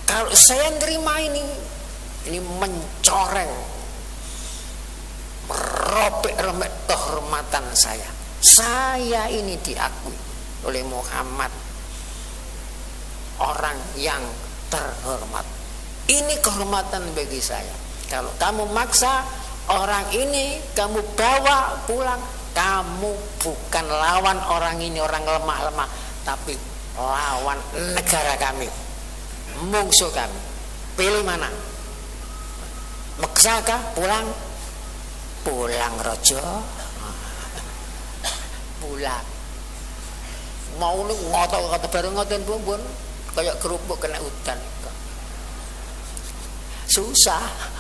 Kalau saya terima ini mencoreng, merobek-robek kehormatan saya. Saya ini diakui oleh Muhammad orang yang terhormat. Ini kehormatan bagi saya. Kalau kamu maksa orang ini, kamu bawa pulang, kamu bukan lawan orang ini, orang lemah-lemah, tapi lawan negara kami, musuh kami. Pilih mana? Maksakah pulang? Pulang rojo. Pulang. Mau nih ngotot kata bareng ngotot bumbun, kayak kerupuk kena udan. Susah.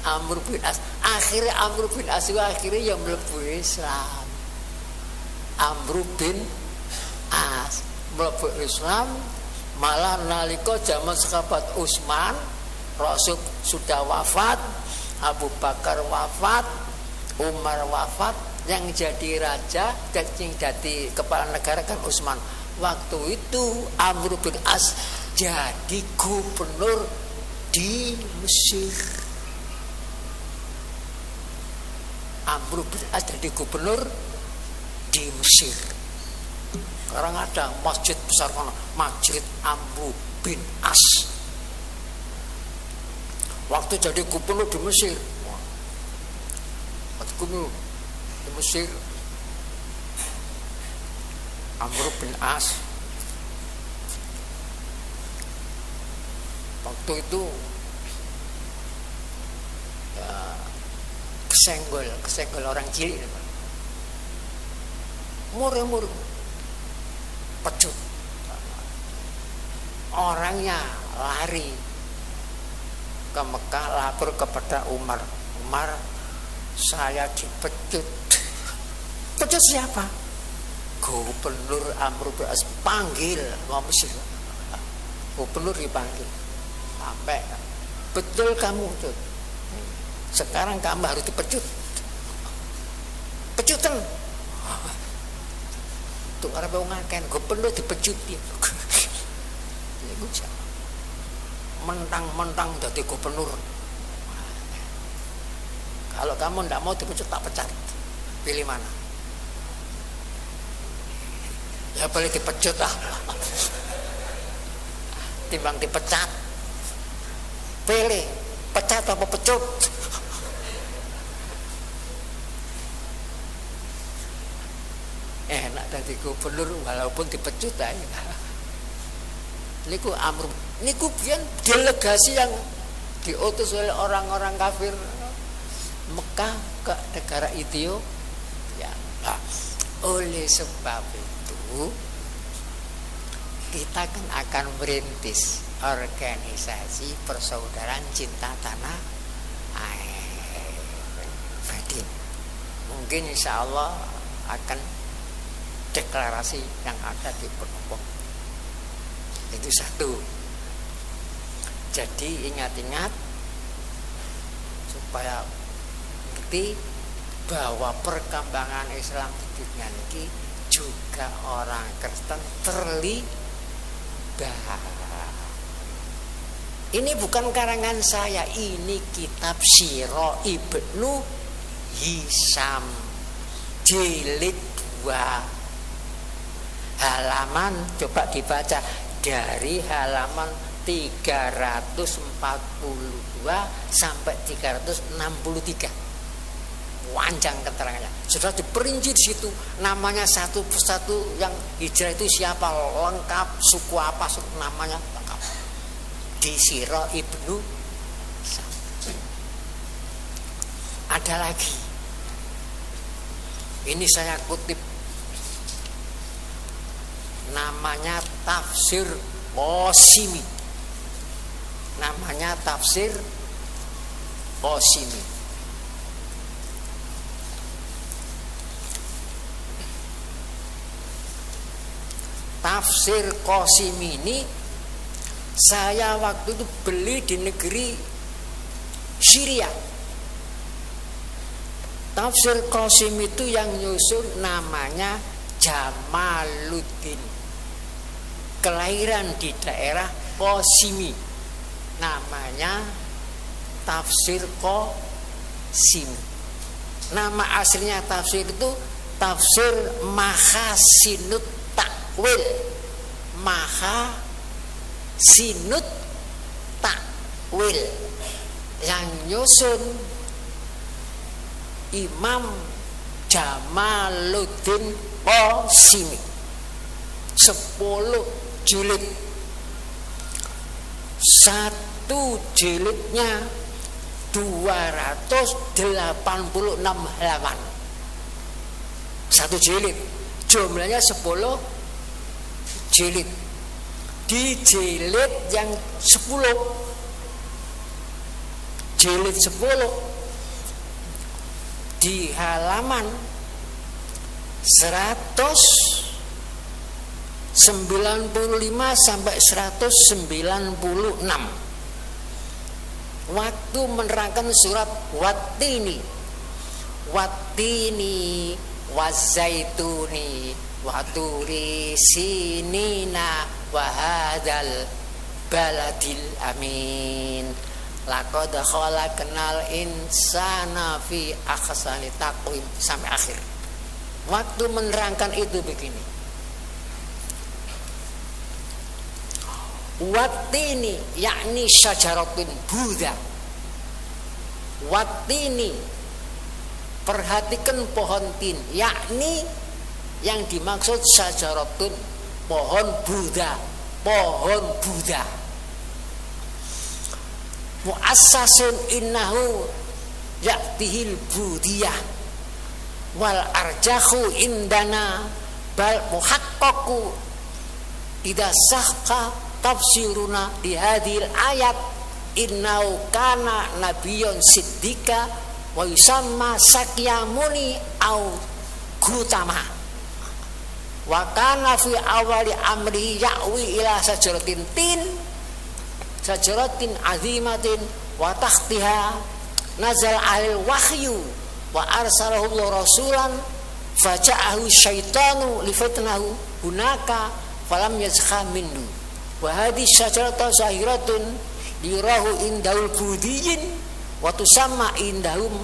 Amr bin As, akhirnya Amr bin As akhirnya yang mlebu Islam. Amr bin As mlebu Islam, malah nalika zaman sahabat Utsman, Rasul sudah wafat, Abu Bakar wafat, Umar wafat, yang jadi raja dan yang jadi kepala negara kan Utsman. Waktu itu Amr bin As jadi gubernur di Mesir. Amr bin As jadi gubernur di Mesir. Sekarang ada masjid besar mana? Masjid Amr bin As. Waktu jadi gubernur di Mesir. Waktu gubernur di Mesir, Amr bin As waktu itu ya, kesenggol orang cilik, murung pecut, orangnya lari ke Mekah, lapor kepada Umar, saya dipecut. Pecut siapa? Gubernur Amr bin As, panggil mau Mesir. Gubernur dipanggil. Sampai betul kamu tuh. Sekarang kamu harus dipecut. Pecutan. Tuh arep wong akeh gubernur dipecut dia. Iku mentang-mentang jadi gubernur. Kalau kamu tidak mau dipecut, tak pecat. Pilih mana? Ya boleh dipecut lah. Timbang dipecat. Pilih, pecat apa pecut? Enak jadi gubernur walaupun dipecut aja. Niku Amr, niku biyen delegasi yang diutus oleh orang-orang kafir Mekah ke negara Ethiopia. Nah, oleh sebab itu kita kan akan merintis organisasi persaudaraan cinta tanah air. Mungkin insya Allah akan deklarasi yang ada di Penopong. Itu satu. Jadi ingat-ingat supaya ngerti bahwa perkembangan Islam di dunia ini juga orang Kristen Ini bukan karangan saya, ini kitab Sirah Ibnu Hisam jilid 2 halaman, coba dibaca dari halaman 342 sampai 363. Panjang keterangannya. Sudah diperinci di situ namanya satu persatu, yang hijrah itu siapa, lengkap, suku apa, suku namanya lengkap. Di Sirah Ibnu Hisam. Ada lagi. Ini saya kutip, namanya Tafsir Qasimi. Namanya Tafsir Qasimi. Tafsir Qasimi ini saya waktu itu beli di negeri Syria. Tafsir Qasimi itu yang nyusun namanya Jamaluddin, kelahiran di daerah Qasimi, namanya Tafsir Qasimi. Nama aslinya tafsir itu Tafsir Mahasinut Takwil, Mahasinut Takwil, yang nyusun Imam Jamaluddin Qasimi. 10 jilid. Satu jilidnya 286 halaman. Satu jilid. Jumlahnya 10 jilid. Di jilid yang 10, jilid 10 di halaman 195 sampai 196, waktu menerangkan surat Wattini, Wattini wazaituni waturi sinina wahadal baladil amin, laqad khalaqnal insana fi ahsani taqwim, sampai akhir. Waktu menerangkan itu begini, Wattini yakni syajaratun Buddha. Wattini, perhatikan pohon tin, yakni yang dimaksud syajaratun, pohon Buddha, pohon Buddha. Muassasun innahu ya'tihil budiyah wal arjahu indana bal muhaqqaqu idza sahqa tafsiruna di hadhil ayat innahu kana nabiyyun siddika wa yusamma sakyamuni au gutama wa kana fi awali amri ya'wi ila sajaratin tin, sajaratin azimatin wa takhtiha nazal alil wahyu wa arsalahu rasulan faja'ahu syaitanu lifatnahu hunaka falam yazkha minhu wa hadhihi syajaratu zahiratun yurahu indahul budiyin wa tusamma indahum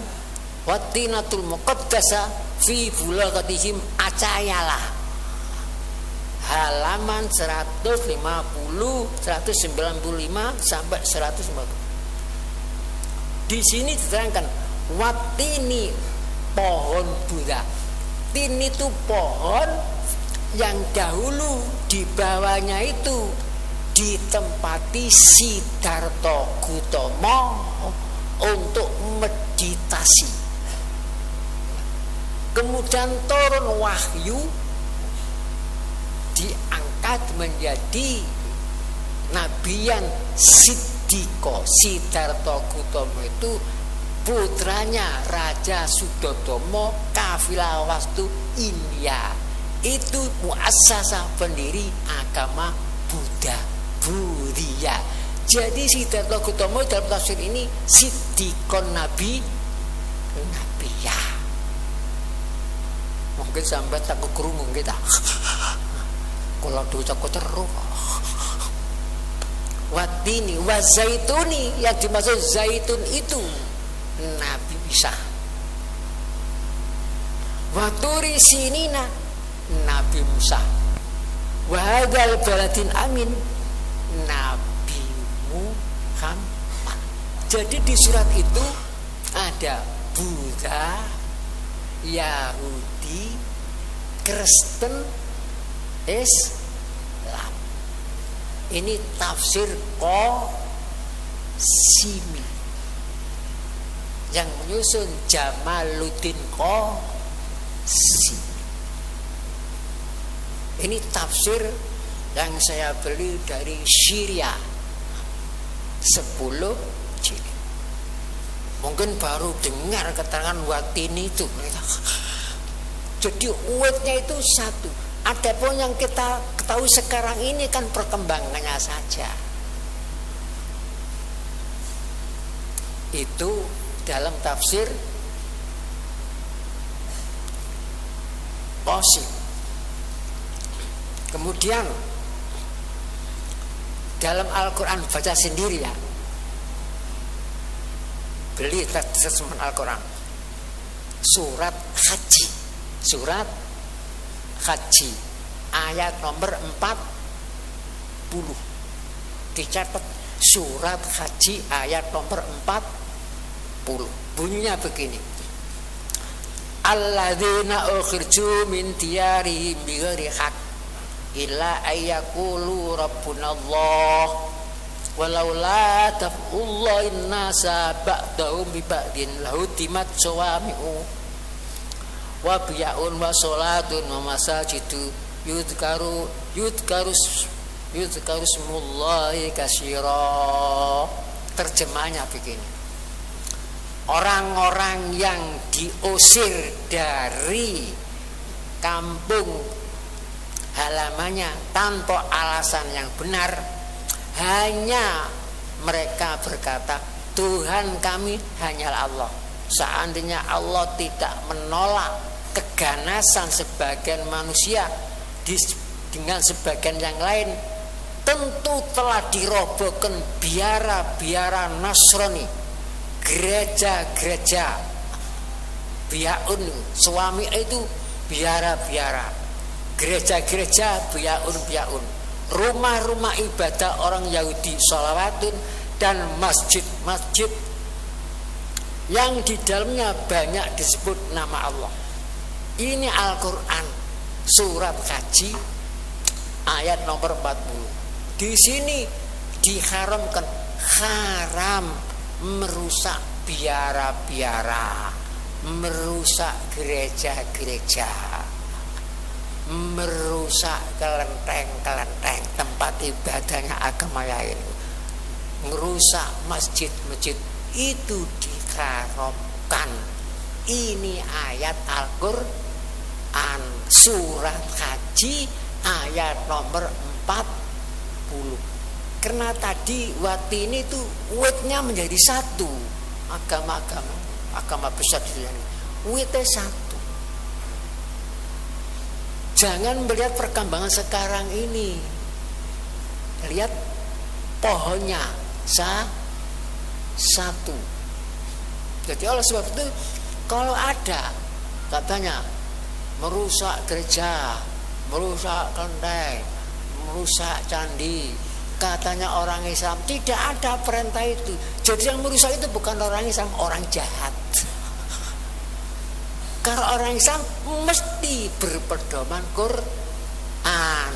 wattinatul muqaddasa fi bulaghatihim acayalah. Halaman 150, 195 sampai 150. Di sini diterangkan Wattini, pohon Buddha. Tin itu pohon yang dahulu di bawahnya itu ditempati Siddhartha Gautama untuk meditasi. Kemudian turun wahyu, diangkat menjadi nabiyan Siddhika. Siddhartha Gautama itu putranya Raja Suddhodama, kafilah wastu India. Itu muassasah pendiri agama Buddha, Buddhia. Jadi Siddhartha Gautama dalam tafsir ini Siddhikon Nabi, Nabiya. Mungkin sampai tak kekerungu kita. Kalau dulu cakap terus watini wazaituni, yang dimaksud zaitun itu Nabi Isa. Waturi sinina Nabi Musa. Wahadal baladin amin Nabi Muhammad. Jadi di surat itu ada Buddha, Yahudi, Kristen, Islam. Ini tafsir Qasimi yang menyusun Jamaluddin Qasimi. Ini tafsir yang saya beli dari Syria, 10 jilid. Mungkin baru dengar keterangan watini itu. Jadi uwetnya itu satu. Adapun yang kita ketahui sekarang ini kan perkembangannya saja. Itu dalam tafsir Qasim. Kemudian dalam Al-Quran baca sendiri ya. Beli terjemahan Al-Quran. Surat Haji. Surat Haji ayat nomor 40. Dicatat surat Haji ayat nomor 40. Bunyinya begini. Alladzina ukhriju min diyarihim bighairi haqq illa ayyaqulu rabbunallah walaula tafullah innasa ba'dahum bi ba'din lahutimat sawami'u wa bi'un wa salatun wa masajidu yudhkaru smullahi katsira. Terjemahnya begini. Orang-orang yang diusir dari kampung halamannya tanpa alasan yang benar, hanya mereka berkata Tuhan kami hanyalah Allah. Seandainya Allah tidak menolak keganasan sebagian manusia dengan sebagian yang lain, tentu telah dirobohkan biara-biara Nasrani, gereja-gereja biaun, suami itu biara-biara, gereja-gereja biaun, rumah-rumah ibadah orang Yahudi sholawatun, dan masjid-masjid yang di dalamnya banyak disebut nama Allah. Ini Al-Quran surat Haji ayat nomor 40. Di sini diharamkan, haram merusak biara-biara, merusak gereja-gereja, merusak kelenteng-kelenteng tempat ibadahnya agama lain, merusak masjid-masjid, itu diharamkan. Ini ayat Al-Quran surat Haji ayat nomor 40. Karena tadi watini itu wetnya menjadi satu. Agama besar di dunia ini wetnya satu. Jangan melihat perkembangan sekarang ini, lihat pohonnya satu. Jadi oleh sebab itu kalau ada katanya merusak gereja, merusak kelenteng, merusak candi, katanya orang Islam, tidak ada perintah itu. Jadi yang merusak itu bukan orang Islam, orang jahat. Karena orang Islam mesti berpedoman Quran,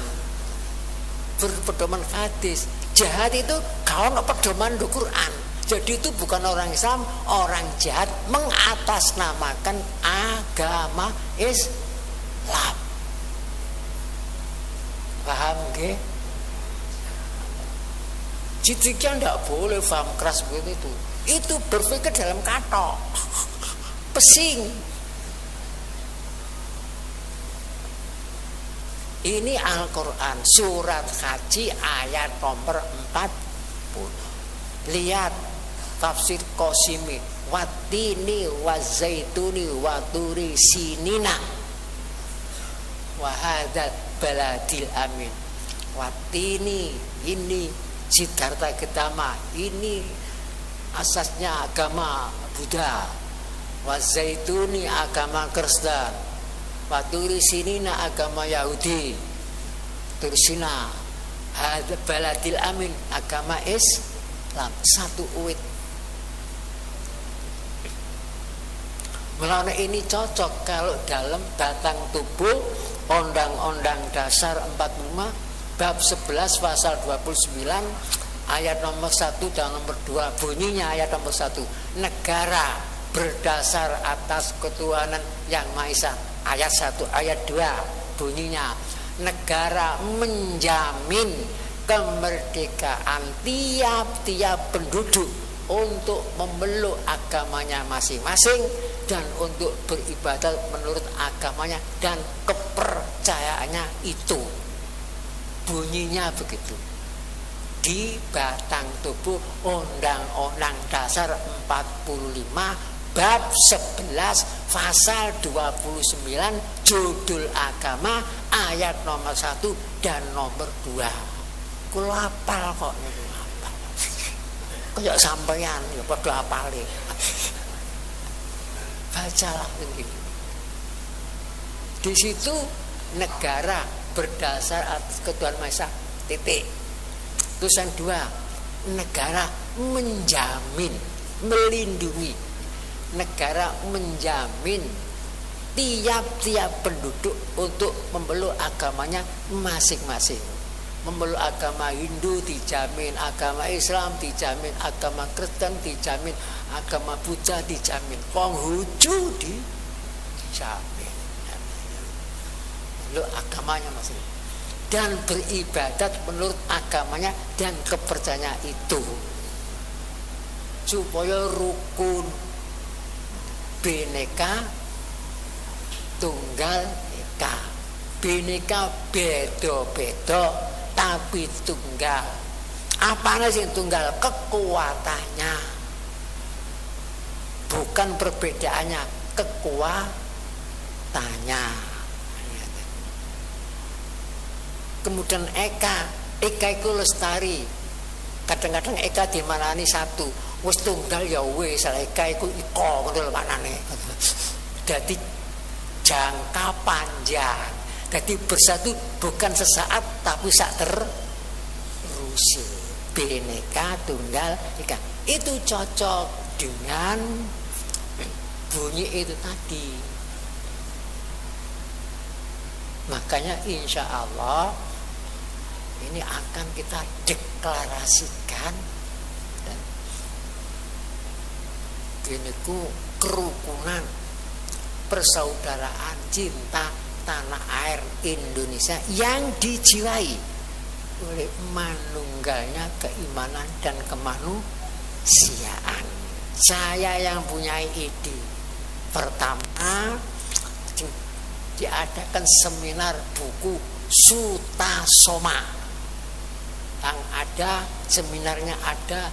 berpedoman hadis. Jahat itu kalau pedoman Quran. Jadi itu bukan orang Islam, orang jahat mengatasnamakan agama Islam. Paham nggih? Jika tidak boleh paham keras begitu itu berpikir dalam katok, pesing. Ini Al-Quran surat Haji ayat nomor 40. Lihat tafsir Qasimi, watini wazaituni waturi sinina wahadat baladil amin. Watini ini Siddhartha Gautama ini asasnya agama Buddha. Wazaituni agama Kristen. Waturisina agama Yahudi. Turisina baladil amin agama Islam. Satu uwit. Melana ini cocok kalau dalam batang tubuh Undang-Undang Dasar 45 bab 11 pasal 29 ayat nomor 1 dan nomor 2 bunyinya ayat nomor 1, negara berdasar atas ketuhanan yang Maha Esa. Ayat 1, ayat 2 bunyinya, negara menjamin kemerdekaan tiap-tiap penduduk untuk memeluk agamanya masing-masing dan untuk beribadat menurut agamanya dan kepercayaannya itu. Bunyinya begitu. Di batang tubuh Undang-Undang Dasar 45 bab 11 pasal 29 judul agama ayat nomor 1 dan nomor 2. Kula hafal kok niku. Kayak sampeyan ya padha hafale. Bacalah begini. Di situ negara berdasar atas ketuhanan Maha Esa. Titik. Terus yang 2, negara menjamin, melindungi. Negara menjamin tiap-tiap penduduk untuk memeluk agamanya masing-masing. Memeluk agama Hindu dijamin, agama Islam dijamin, agama Kristen dijamin, agama Buddha dijamin, Konghucu dijamin. Memeluk agamanya masing, dan beribadat menurut agamanya dan kepercayaannya itu, supaya rukun Bhinneka Tunggal Ika. Bhinneka beda-beda tapi tunggal. Apanya sih tunggal? Kekuatannya, bukan perbedaannya, kekuatannya. Kemudian Eka itu lestari. Kadang-kadang Eka dimanani satu, wis tunggal ya wis, Eka itu iko ngono lho maknane. Dadi jangka panjang. Jadi bersatu bukan sesaat tapi sak terus. Bhinneka Tunggal Ika itu cocok dengan bunyi itu tadi. Makanya insya Allah ini akan kita deklarasikan ini kerukunan, persaudaraan, cinta tanah air Indonesia yang dijiwai oleh manunggalnya keimanan dan kemanusiaan. Saya yang punya ide pertama diadakan seminar buku Sutasoma yang ada seminarnya ada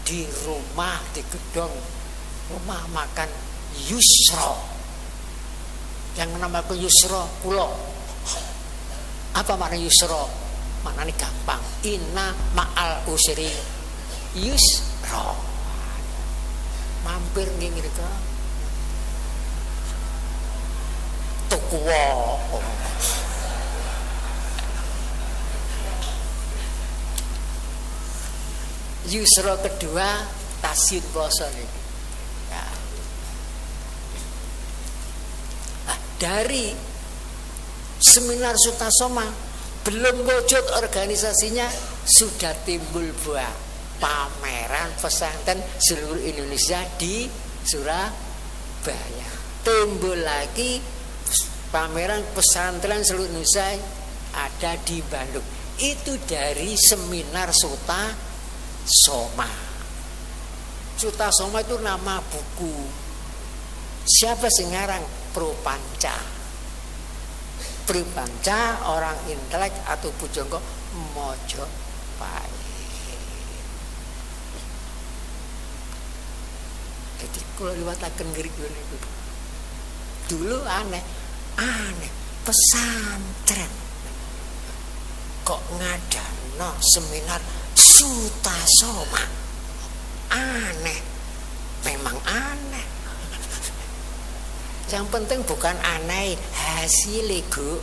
di rumah, di gedung rumah makan Yusro yang menamakan Yusro Kulo. Apa makna Yusro? Maknanya gampang. Inna ma'al usri yusro. Mampir ngene iki. Tukuwo. Yusro kedua tasin basa niki. Dari seminar Sutasoma belum wujud organisasinya sudah timbul buah pameran pesantren seluruh Indonesia di Surabaya. Timbul lagi pameran pesantren seluruh Indonesia ada di Bandung. Itu dari seminar Sutasoma. Sutasoma itu nama buku. Siapa sing ngarang? Propanca. Propanca orang intelek atau pujangga Mojopahit. Jadi kalau liwataken ngerik niku. Dulu aneh pesantren kok ngadano seminar Sutasoma. Aneh. Memang aneh. Yang penting bukan aneh, hasilnya Gu.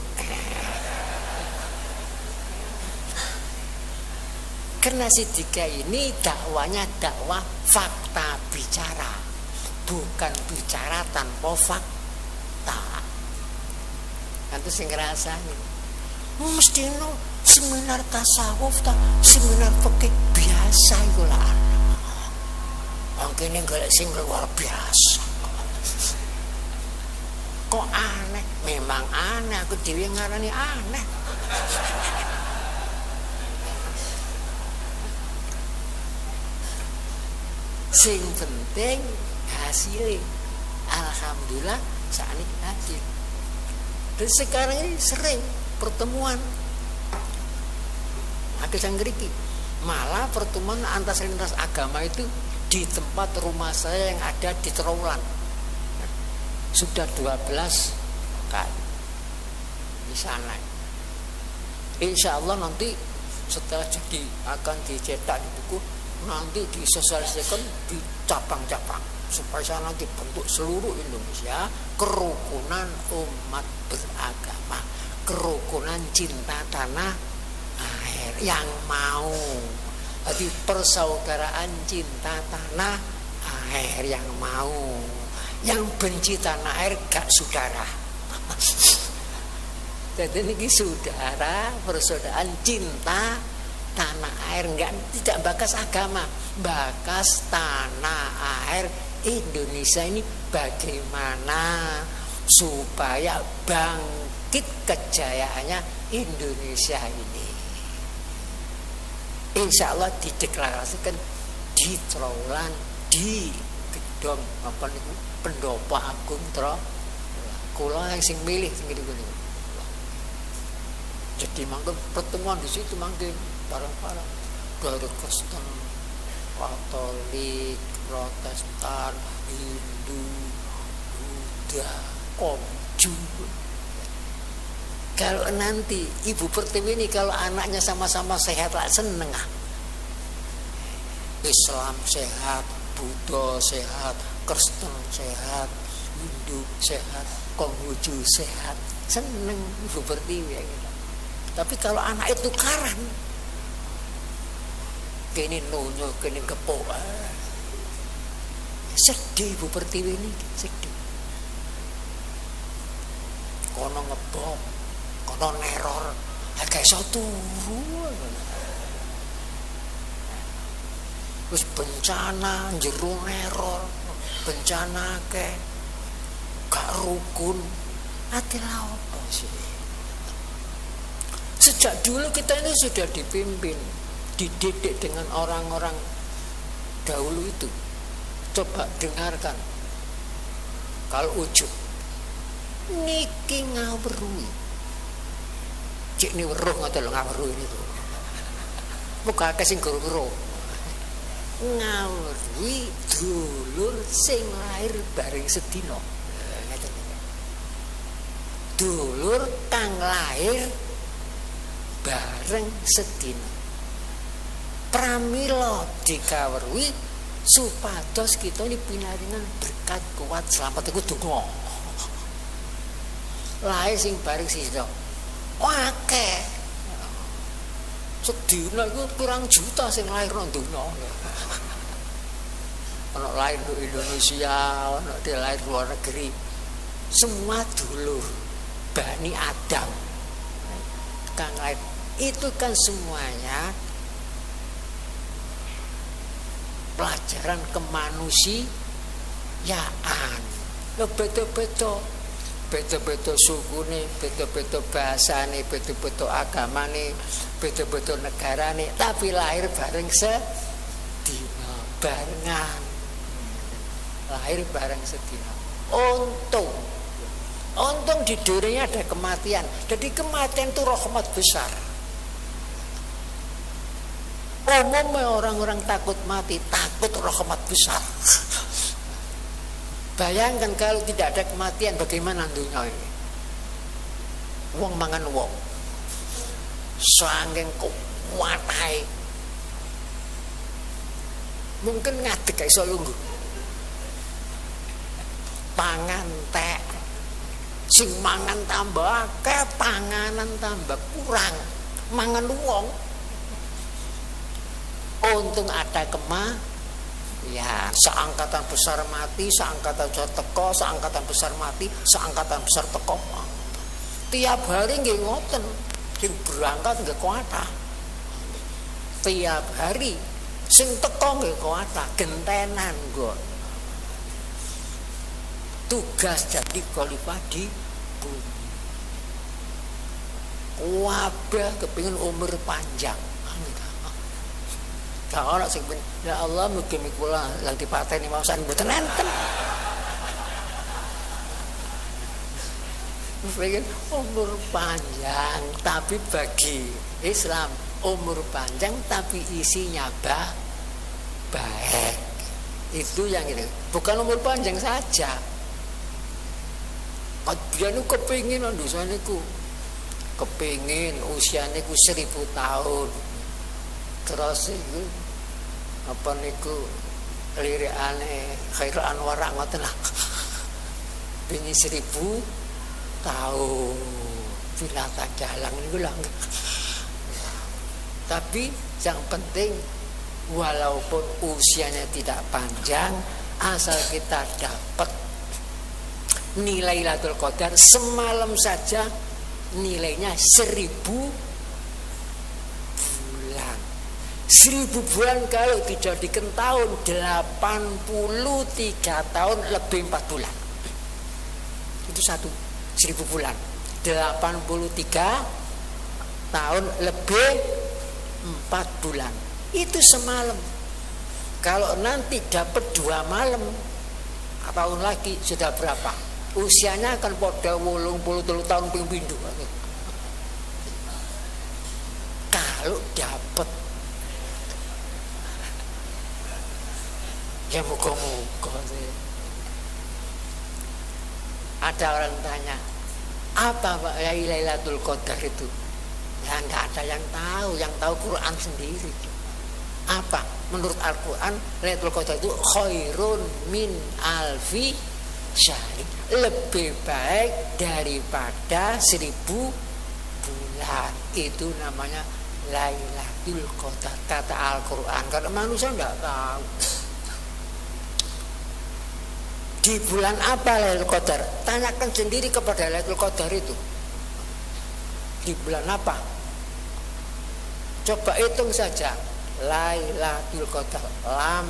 Karena Sidika ini dakwanya dakwah fakta bicara, bukan bicara tanpa fakta. Nanti sing ngrasani mesti no seminar tasawuf ta, seminar fikih biasa iku lah. Mungkin golek sing luar biasa. Kok aneh? Memang aneh, aku dhewe ngarani aneh. Sing penting hasilnya. Alhamdulillah saat ini hasil. Dan sekarang ini sering pertemuan. Ada yang ngerti. Malah pertemuan antar lintas agama itu di tempat rumah saya yang ada di Trawulan. Sudah 12 kali di sana. Insya Allah nanti setelah jadi akan dicetak di buku, nanti disosialisasikan di cabang-cabang supaya nanti bentuk seluruh Indonesia kerukunan umat beragama, kerukunan cinta tanah air yang mau. Jadi persaudaraan cinta tanah air yang mau, yang benci tanah air gak saudara. Jadi ini saudara, persaudaraan cinta tanah air, tidak bakas agama, bakas tanah air Indonesia ini bagaimana supaya bangkit kejayaannya Indonesia ini. Insya Allah dideklarasikan di Trawulan, di gedung apa niku Pendopo Agung Trawulan. Kula sing milih sing ngene. Jadi mangke pertemuan di situ mangke bareng-bareng dari Kristen, Katolik, Protestan, Hindu, Buddha, Konghucu. Kalau nanti Ibu Pertiwi ini kalau anaknya sama-sama sehat lah seneng ah. Islam sehat, Buddha sehat, Kristen sehat, Hindu sehat, Konghucu sehat, seneng Ibu Pertiwi gitu. Tapi kalau anak itu karan, kini nunjuk, kini kepok, sedih Ibu Pertiwi ini, sedih. Kono ngebom, kono neror, agak iso turu. Terus bencana, jero neror, bencana ke, gak rukun, hati apa sih? Sejak dulu kita ini sudah dipimpin, dididik dengan orang-orang dahulu itu. Coba dengarkan. Kalau ujub niki ngawruhi. Cik ni weruh ngoten lho ngawruhi niku. Muga akeh sing guru-guru. Ngawruhi dulur sing lair bareng sedina. Ngeten iki. Dulur kang lair bareng sedina. Pramila dikawruhi supados kita ini pinaringan berkat kuat selamat iku donga. Lae sing bareng sida. Akeh. Sedina iku pirang juta sing lair nang donya. Ana lair di Indonesia, ana di lair luar negeri. Semua dulur Bani Adam. Kang lair itu kan semuanya pelajaran kemanusiaan. Lo beda-beda suku nih, beda-beda bahasa nih, beda-beda agama nih, beda-beda negara nih, tapi lahir bareng sedina barengan, lahir bareng sedina. Untung di dunia ada kematian. Jadi kematian itu rahmat besar. Umumnya orang-orang takut mati, takut rahmat besar. Bayangkan kalau tidak ada kematian, bagaimana dunia ini? Wong mangan wong, saking kuwatai Mungkin ngadeg gak iso lungguh. Pangan tek. Sing mangan tambah akeh, panganan tambah kurang. Mangan wong. Untung ada ya, seangkatan besar mati, seangkatan besar teko, seangkatan besar mati, seangkatan besar teko. Tiap hari nggih ngoten. Sing berangkat nggih kuatah. Tiap hari sing teko nggih kuatah, gentenan nggon. Tugas jadi khalifah di bumi. Wabah kepingin umur panjang. Gak ana sing ya Allah mugi kula lan dipateni maosan mboten enten. Pengen umur panjang, tapi bagi Islam umur panjang tapi isinya baik. Itu yang ini. Bukan umur panjang saja. Kadang kepingin dosa niku. Kepingin usia niku 1000 tahun. Terus itu apa niku lirikane Khairul Anwar ngoten lah. Pingin 1000 tahun binatang jalang niku lah. Tapi yang penting walaupun usianya tidak panjang, asal kita dapat nilai Lailatul Qadar semalam saja nilainya 1000 bulan. 1000 bulan kalau dijadikan tahun 83 tahun lebih 4 bulan. Itu 1000 bulan. 83 tahun lebih 4 bulan. Itu semalam. Kalau nanti dapat 2 malam tahun lagi sudah berapa? Usianya akan pada 83 tahun ping pindho. Kalau dapat ya muka-muka sih. Ada orang tanya, apa Pak Lailatul Qadar itu? Ya enggak ada yang tahu, yang tahu Quran sendiri. Apa? Menurut Al-Quran Lailatul Qadar itu khairun min alfi syahr, lebih baik daripada 1000 bulan. Itu namanya Lailatul Qadar kata Al-Quran. Kalau manusia enggak tahu. Di bulan apa Lailatul Qadar? Tanyakan sendiri kepada Lailatul Qadar itu. Di bulan apa? Coba hitung saja. Lailatul Qadar, lam,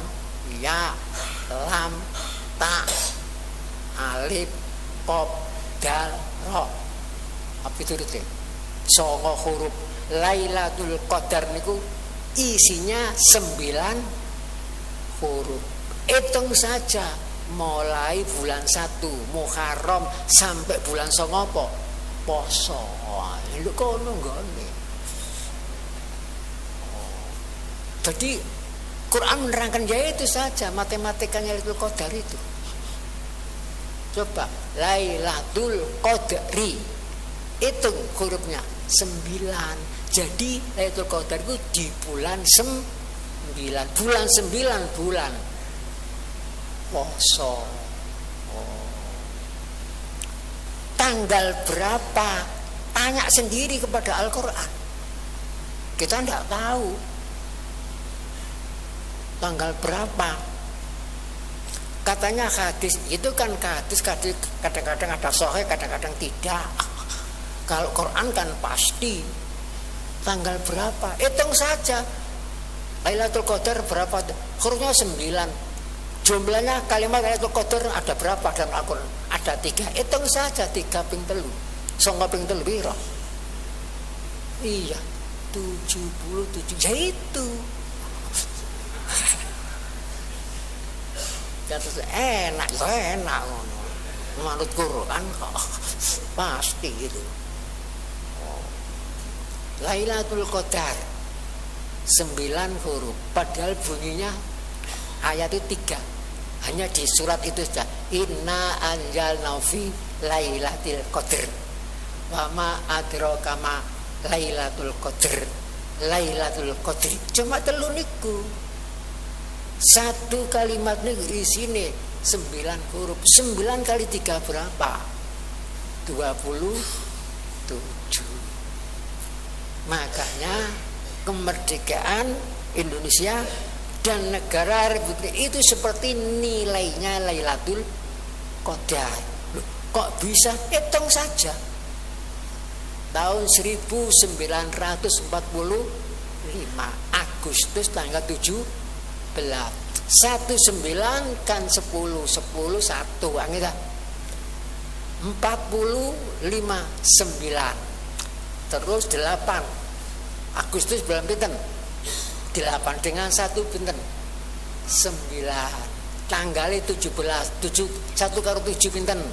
ya, lam, ta, alif, qaf, dal, ra. Apa itu? 9 huruf. Lailatul Qadar niku isinya 9 huruf. Hitung saja mulai bulan 1 Muharram sampai bulan 9 apa? Poso. Lho kono nggone. Jadi Quran menerangkan ya itu saja matematikanya Lailatul Qadar itu. Coba Lailatul Qadri hitung hurufnya 9. Jadi Lailatul Qadar itu di bulan 9. Bulan 9 bulan poso. Tanggal berapa? Tanya sendiri kepada Al-Quran. Kita tidak tahu tanggal berapa. Katanya hadis itu kan hadis kadang-kadang ada sahih, kadang-kadang tidak. Kalau Quran kan pasti tanggal berapa. Hitung saja Lailatul Qadar berapa? Hurufnya 9. Jumlahnya kalimat Lailatul Qadar ada berapa dalam Al-Quran? Ada 3. Hitung saja 3 ping 3. 9 ping 3 piro? Iya, 77. Ya itu. Terus enak ngono. Menurut Quran kok pasti gitu. Lailatul Qadar 9 huruf. Padahal bunyinya ayat itu 3. Hanya di surat itu saja. Inna anzalna fi lailatul qadr. Wa ma adraka ma lailatul qadr. Lailatul qadri. Cuma telu niku. Satu kalimat ini isine 9 huruf. 9 kali 3 berapa? 27. Makanya kemerdekaan Indonesia dan negara Republik itu seperti nilainya Lailatul Qadar. Loh, kok bisa? Hitung saja. Tahun 1945 Agustus tanggal 17. 19 kan 10 1 angin 45 9. Terus 8 Agustus bulan pinten? 8 dengan 1 pinten? 9. Tanggalnya 17 1 karo 7 pinten? 1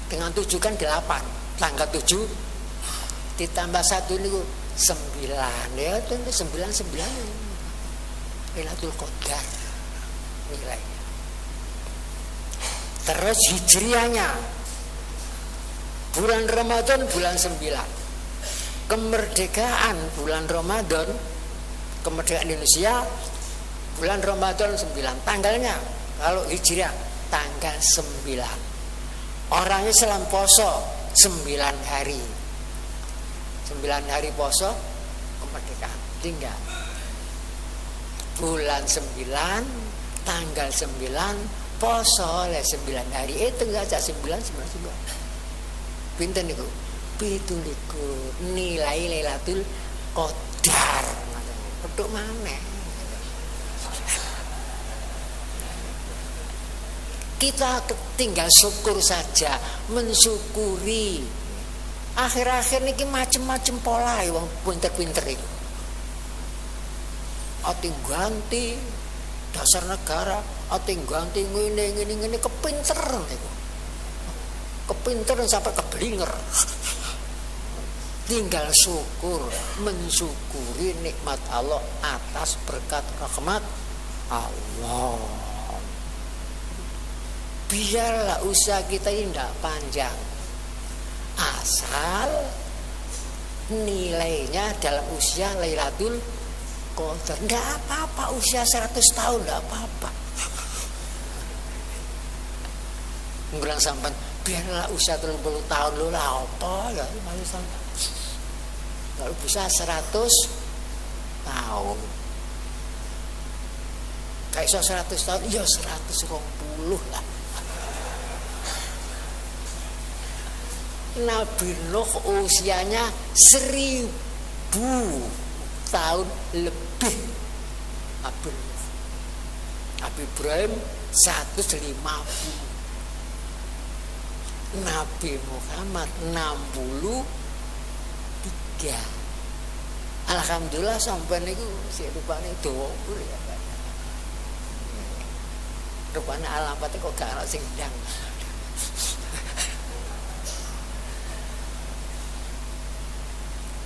dengan 7 kan 8. Tanggal 7 ditambah 1 niku 9. Ya tentu 9 Lailatul Qadar nilainya. Terus hijriahnya bulan Ramadan bulan 9. Kemerdekaan bulan Ramadan, kemerdekaan Indonesia bulan Ramadan 9. Tanggalnya kalau hijriah tanggal 9. Orangnya Islam poso 9 hari. 9 hari poso kemerdekaan. Tinggal bulan 9 tanggal 9 poso oleh 9 hari. Itu saja 9. Pinten niku? 17 nilai Lailatul Qadar. Peduk maneh. Kita tinggal syukur saja, mensyukuri. Akhir-akhir niki macem-macem pola wong pinter-pinter iku. Ati ganti dasar negara, ati ganti ngene kepinteran niku. Kepinteran sampai keblinger. Tinggal syukur, mensyukuri nikmat Allah atas berkat rahmat Allah. Biarlah usaha kita ini tidak panjang, asal nilainya dalam usia Lailatul Qadar. Tidak apa-apa usia 100 tahun, tidak apa-apa. Ngurang sampan biarlah usia 30 tahun lu lah apa ya kalau bisa 100 tahun kayak 100 tahun ya 120 lah. Nabi Nuh usianya 1000 tahun lebih. Nabi Ibrahim 150. Nabi Muhammad 63. Alhamdulillah sampai niku sik rupane dawa ya. Rupane alamate kok gak ana sing ndang.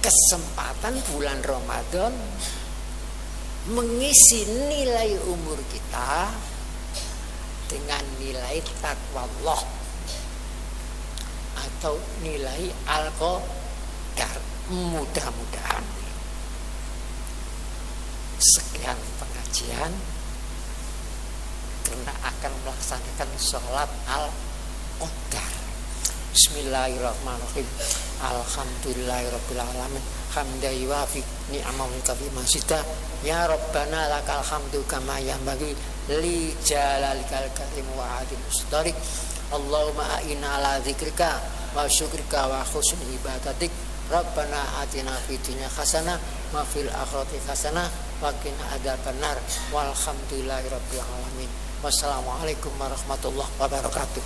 Kesempatan bulan Ramadan mengisi nilai umur kita dengan nilai takwa Allah atau nilai Al-Qadar. Mudah-mudahan. Sekian pengajian karena akan melaksanakan sholat Al-Qadar. Bismillahirrahmanirrahim. Alhamdulillahirabbil alamin. Hamdan yuwafi ni'amahu kafi masida. Ya Rabbana lakal hamdu kama yanbaghi li jalalikal karim wa adil mustarik. Allahumma a'inna ala dzikrika wa syukrika wa husni ibadatik. Rabbana atina fid dunya hasanah wa fil akhirati hasanah wa qina adzabannar. Walhamdulillahirabbil alamin. Wassalamualaikum warahmatullahi wabarakatuh.